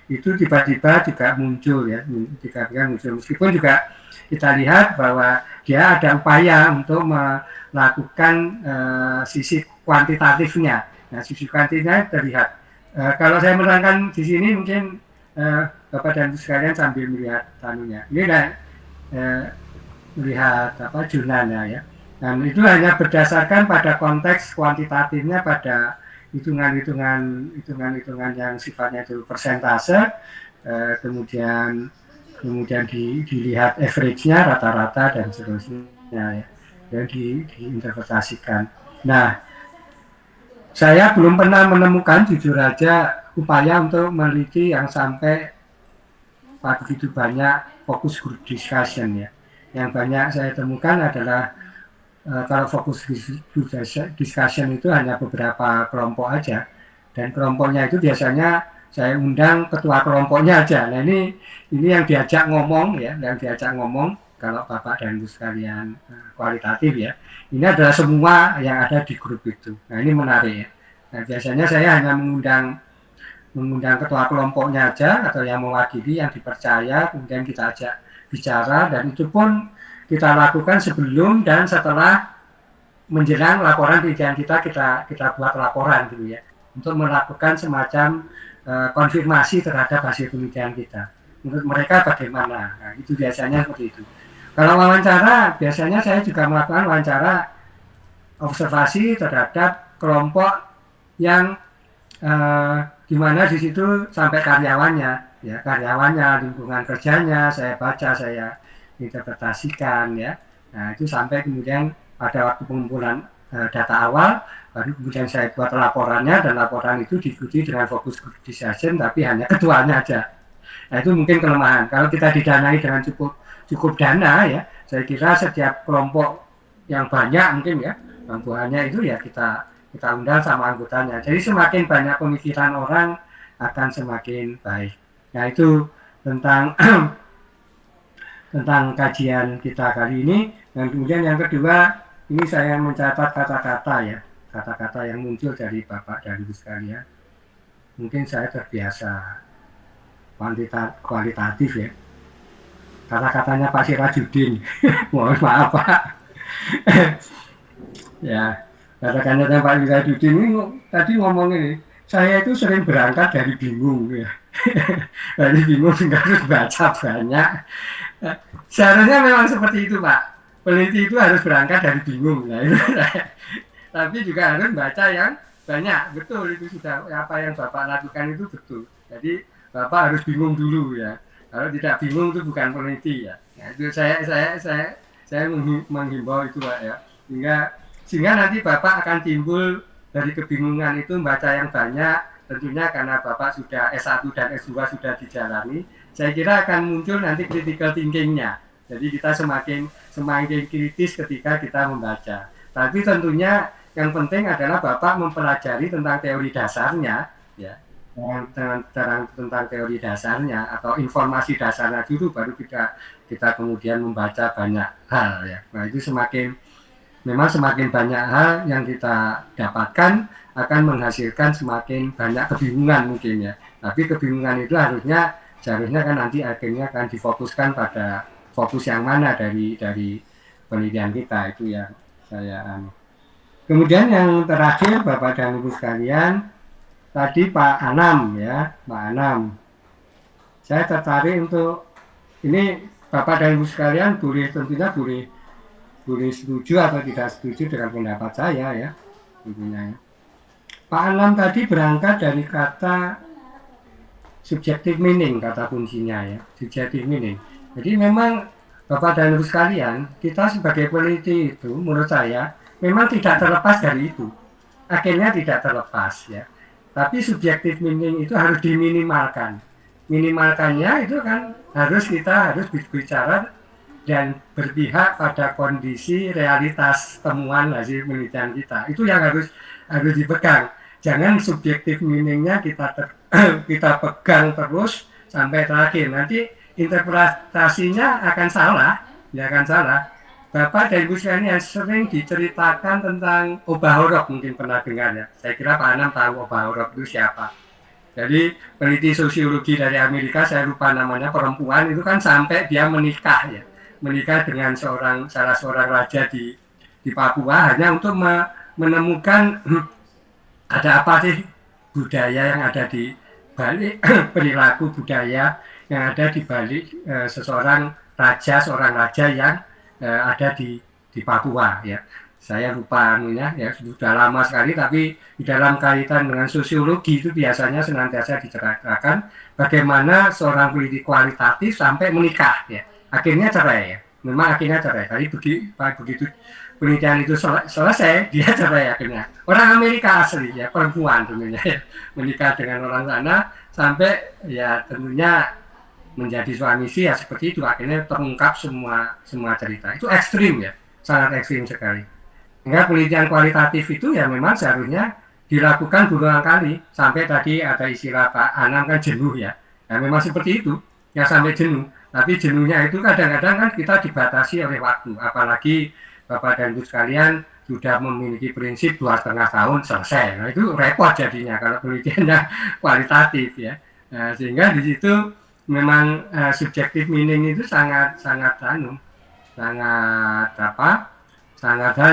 itu tiba-tiba juga muncul ya, meskipun juga kita lihat bahwa dia ada upaya untuk melakukan sisi kuantitatifnya. Nah, sisi kuantitatifnya terlihat. Kalau saya menerangkan di sini mungkin Bapak dan Ibu sekalian sambil melihat tanunya. Ini melihat jurnalnya ya. Dan itu hanya berdasarkan pada konteks kuantitatifnya, pada hitungan-hitungan yang sifatnya itu persentase, kemudian dilihat average-nya, rata-rata dan seterusnya ya, dan diinterpretasikan. Nah, saya belum pernah menemukan jujur aja upaya untuk meneliti yang sampai begitu banyak fokus group discussion ya. Yang banyak saya temukan adalah kalau fokus discussion itu hanya beberapa kelompok aja, dan kelompoknya itu biasanya saya undang ketua kelompoknya aja. Nah ini yang diajak ngomong ya, kalau Bapak dan Ibu sekalian kualitatif ya, ini adalah semua yang ada di grup itu. Nah ini menarik ya. Nah biasanya saya hanya mengundang ketua kelompoknya aja atau yang mewakili, yang dipercaya, kemudian kita ajak bicara, dan itu pun kita lakukan sebelum dan setelah menjelang laporan penelitian kita buat laporan gitu ya, untuk melakukan semacam konfirmasi terhadap hasil penelitian kita. Menurut mereka bagaimana? Nah, itu biasanya seperti itu. Kalau wawancara, biasanya saya juga melakukan wawancara observasi terhadap kelompok yang di mana di situ sampai karyawannya, ya karyawannya, lingkungan kerjanya, saya baca, saya interpretasikan ya. Nah itu sampai kemudian pada waktu pengumpulan data awal, baru kemudian saya buat laporannya, dan laporan itu diikuti dengan fokus group discussion, tapi hanya ketuanya aja. Nah itu mungkin kelemahan. Kalau kita didanai dengan cukup dana ya, saya kira setiap kelompok yang banyak mungkin ya, kelompoknya itu ya kita undang sama anggotanya. Jadi semakin banyak pemikiran orang akan semakin baik. Nah itu tentang tentang kajian kita kali ini. Dan kemudian yang kedua, ini saya mencatat kata-kata ya, kata-kata yang muncul dari Bapak dan Ibu sekalian. Mungkin saya terbiasa kualitatif ya. Kata-katanya Pak Sirajudin, mohon maaf Pak. Ya, kata-katanya Pak Sirajudin ini tadi ngomong ini, saya itu sering berangkat dari bingung ya. Dari bingung sehingga harus baca banyak. Seharusnya memang seperti itu Pak. Peneliti itu harus berangkat dari bingung. Nah, itu tapi juga harus baca yang banyak. Betul, itu sudah apa yang Bapak lakukan itu betul. Jadi Bapak harus bingung dulu ya. Kalau tidak bingung itu bukan peneliti ya. Nah, itu saya menghimbau itu Pak ya. Sehingga nanti Bapak akan timbul dari kebingungan itu membaca yang banyak. Tentunya karena Bapak sudah S1 dan S2 sudah dijalani, saya kira akan muncul nanti critical thinking-nya. Jadi kita semakin kritis ketika kita membaca. Tapi tentunya yang penting adalah Bapak mempelajari tentang teori dasarnya, ya, tentang teori dasarnya atau informasi dasarnya dulu, baru kita kemudian membaca banyak hal, ya. Nah itu memang semakin banyak hal yang kita dapatkan akan menghasilkan semakin banyak kebingungan mungkin ya. Tapi kebingungan itu seharusnya kan nanti akhirnya akan difokuskan pada fokus yang mana dari penelitian kita, itu yang saya Kemudian yang terakhir Bapak dan Ibu sekalian, tadi Pak Anam ya, Pak Anam. Saya tertarik untuk ini Bapak dan Ibu sekalian tentunya boleh setuju atau tidak setuju dengan pendapat saya ya, tentunya ya. Pak Anam tadi berangkat dari kata subjective meaning, kata kuncinya ya, subjective meaning. Jadi memang Bapak dan Ibu sekalian, kita sebagai peneliti itu menurut saya memang tidak terlepas dari itu. Akhirnya tidak terlepas ya. Tapi subjective meaning itu harus diminimalkan. Minimalkannya itu kan kita harus bicara dan berpihak pada kondisi realitas temuan hasil penelitian kita. Itu yang harus dipegang. Jangan subjektif meaningnya kita pegang terus sampai terakhir. Nanti interpretasinya akan salah, ya akan salah. Bapak dan Ibu sekalian yang sering diceritakan tentang Obaorok, mungkin pernah dengar ya. Saya kira Pak Anam tahu Obaorok itu siapa. Jadi peneliti sosiologi dari Amerika, saya lupa namanya, perempuan itu kan sampai dia menikah ya. Menikah dengan salah seorang raja di Papua hanya untuk menemukan ada apa sih budaya yang ada di balik perilaku budaya yang ada di balik seorang raja yang ada di Papua ya. Saya lupa ya sudah lama sekali, tapi di dalam kaitan dengan sosiologi itu biasanya senantiasa diceritakan bagaimana seorang peneliti kualitatif sampai menikah ya. Akhirnya cerai ya. Memang akhirnya cerai. Tapi begitu penelitian itu selesai, dia cerai akhirnya. Orang Amerika asli ya, perempuan tentunya ya. Menikah dengan orang sana sampai ya tentunya menjadi suami istri ya seperti itu, akhirnya terungkap semua cerita. Itu ekstrim ya, sangat ekstrim sekali. Sehingga penelitian kualitatif itu ya memang seharusnya dilakukan berulang kali sampai tadi ada istilah Pak Anam kan jenuh ya. Ya memang seperti itu, ya sampai jenuh. Tapi jenuhnya itu kadang-kadang kan kita dibatasi oleh waktu, apalagi Bapak dan Ibu sekalian sudah memiliki prinsip 2,5 tahun selesai. Nah itu repot jadinya kalau penelitiannya kualitatif ya. Nah, sehingga di situ memang subjective meaning itu sangat hal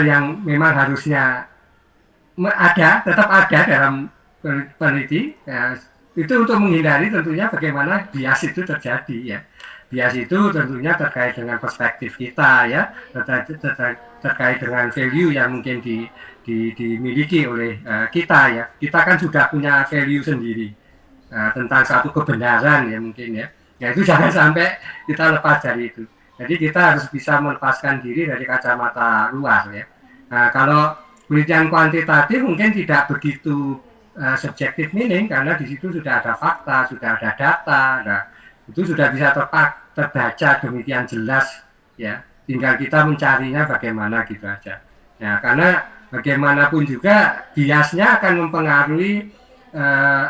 yang memang harusnya tetap ada dalam peneliti ya, itu untuk menghindari tentunya bagaimana bias itu terjadi ya. Bias itu tentunya terkait dengan perspektif kita ya, terkait dengan value yang mungkin dimiliki oleh kita ya. Kita kan sudah punya value sendiri tentang satu kebenaran ya mungkin ya. Ya itu jangan sampai kita lepas dari itu. Jadi kita harus bisa melepaskan diri dari kacamata luar ya. Nah, kalau penelitian kuantitatif mungkin tidak begitu subjektif meaning karena di situ sudah ada fakta, sudah ada data, itu sudah bisa terbaca demikian jelas ya tinggal kita mencarinya bagaimana gitu aja. Ya, karena bagaimanapun juga biasnya akan mempengaruhi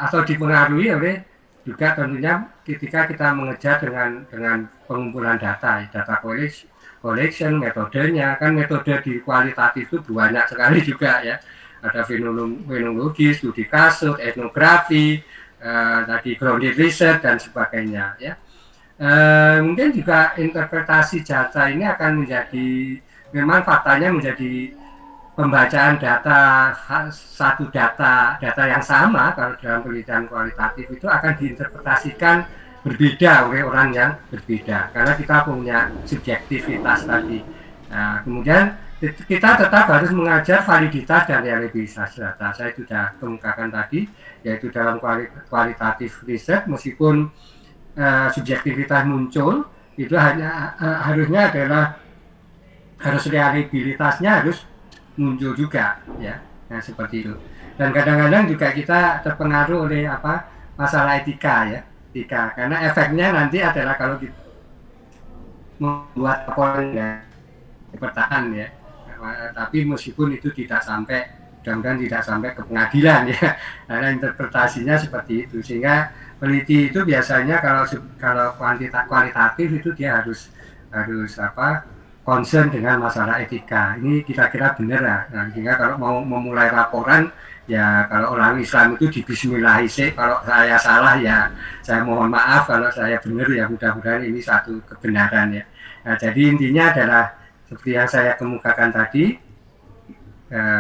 atau dipengaruhi oleh juga tentunya ketika kita mengejar dengan pengumpulan data collection, metodenya, kan metode di kualitatif itu banyak sekali juga ya. Ada fenologi, studi kasus, etnografi, tadi grounded research dan sebagainya ya. Mungkin juga interpretasi data ini akan menjadi, memang faktanya menjadi pembacaan satu data yang sama kalau dalam penelitian kualitatif itu akan diinterpretasikan berbeda oleh orang yang berbeda karena kita punya subjektivitas tadi. Nah, kemudian kita tetap harus mengajar validitas dan reliabilitas data. Saya sudah kemukakan tadi, yaitu dalam kualitatif riset meskipun subjektivitas muncul, itu harusnya adalah reliabilitasnya harus muncul juga ya. Nah, seperti itu. Dan kadang-kadang juga kita terpengaruh oleh masalah etika ya. Karena efeknya nanti adalah kalau kita membuat laporan ya bertahan ya, tapi meskipun itu tidak sampai, mudah-mudahan tidak sampai ke pengadilan ya, karena interpretasinya seperti itu. Sehingga peneliti itu biasanya kalau kualitatif itu dia harus concern dengan masalah etika. Ini kira-kira benar ya. Nah, sehingga kalau mau memulai laporan ya, kalau orang Islam itu dibismillahi sih, kalau saya salah ya saya mohon maaf, kalau saya benar ya mudah-mudahan ini satu kebenaran ya. Nah, jadi intinya adalah seperti yang saya kemukakan tadi,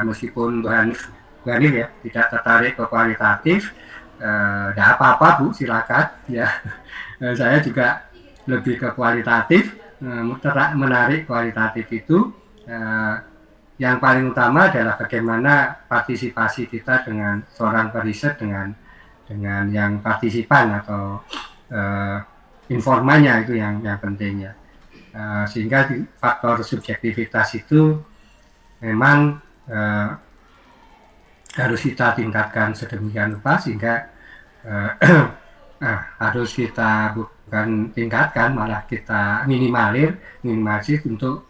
meskipun Bu Hanif ya tidak tertarik ke kualitatif, tidak apa-apa Bu, silakan ya. Saya juga lebih ke kualitatif, menarik kualitatif itu. Yang paling utama adalah bagaimana partisipasi kita dengan seorang periset dengan yang partisipan atau informannya, itu yang pentingnya. Sehingga faktor subjektivitas itu memang harus kita tingkatkan sedemikian rupa sehingga harus kita bukan tingkatkan, malah kita minimalisir untuk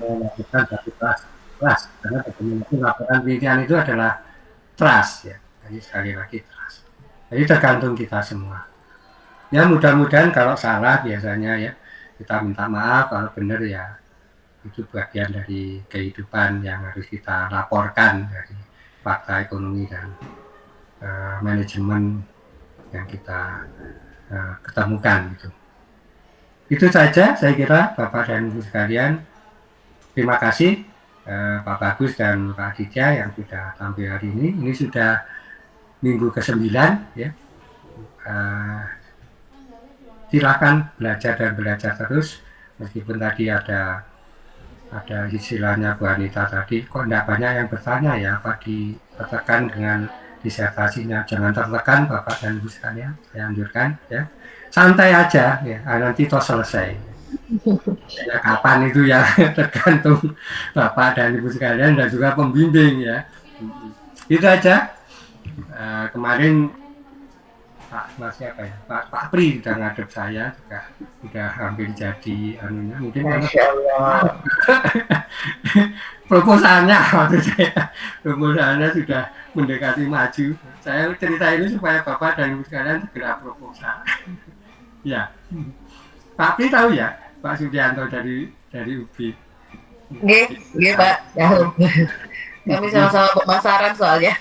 melakukan satu trust, karena bagaimanapun laporan penelitian itu adalah trust ya. Jadi sekali lagi trust. Jadi tergantung kita semua. Ya mudah-mudahan kalau salah biasanya ya kita minta maaf, kalau benar ya itu bagian dari kehidupan yang harus kita laporkan dari fakta ekonomi dan manajemen yang kita ketemukan gitu. Itu saja saya kira Bapak dan Ibu sekalian. Terima kasih Pak Bagus dan Pak Aditya yang sudah tampil hari ini. Ini sudah minggu ke-9 ya. Silakan belajar terus, meskipun tadi ada istilahnya Bu Anita tadi, kok tidak banyak yang bertanya ya, apa ditekan dengan disertasinya. Jangan tertekan Bapak dan Ibu sekalian, saya anjurkan ya. Santai aja ya, nanti toh selesai. Ya, kapan itu ya tergantung Bapak dan Ibu sekalian dan juga pembimbing ya. Itu aja. Kemarin Pak Pri sudah ngadep saya juga, sudah hampir jadi mungkin proposalnya proposalnya sudah mendekati maju. Saya cerita ini supaya Bapak dan Ibu sekalian segera proposal. Ya, Pak Pri tahu ya, Pak Sudianto dari UBI. Nggih Pak, tahu. Kami sama-sama pemasaran soalnya.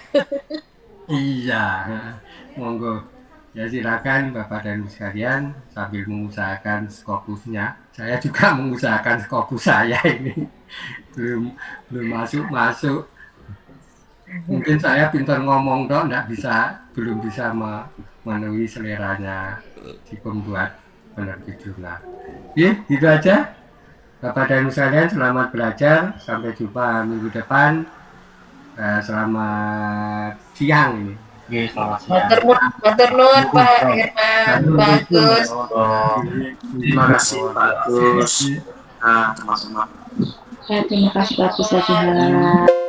Iya, monggo. Ya silakan Bapak dan Ibu sekalian sambil mengusahakan skopusnya. Saya juga mengusahakan skopus saya ini. Belum masuk. Mungkin saya pintar ngomong dong, belum bisa memenuhi seleranya si pembuat penerbit jurnal. Ya, gitu aja. Bapak dan Ibu sekalian, selamat belajar. Sampai jumpa minggu depan. Selamat siang ini. Oke, selamat siang. Matur nuwun Pak Irman, Bagus. Terima kasih Pak Bagus. Sama-sama. Terima kasih Pak Bagus.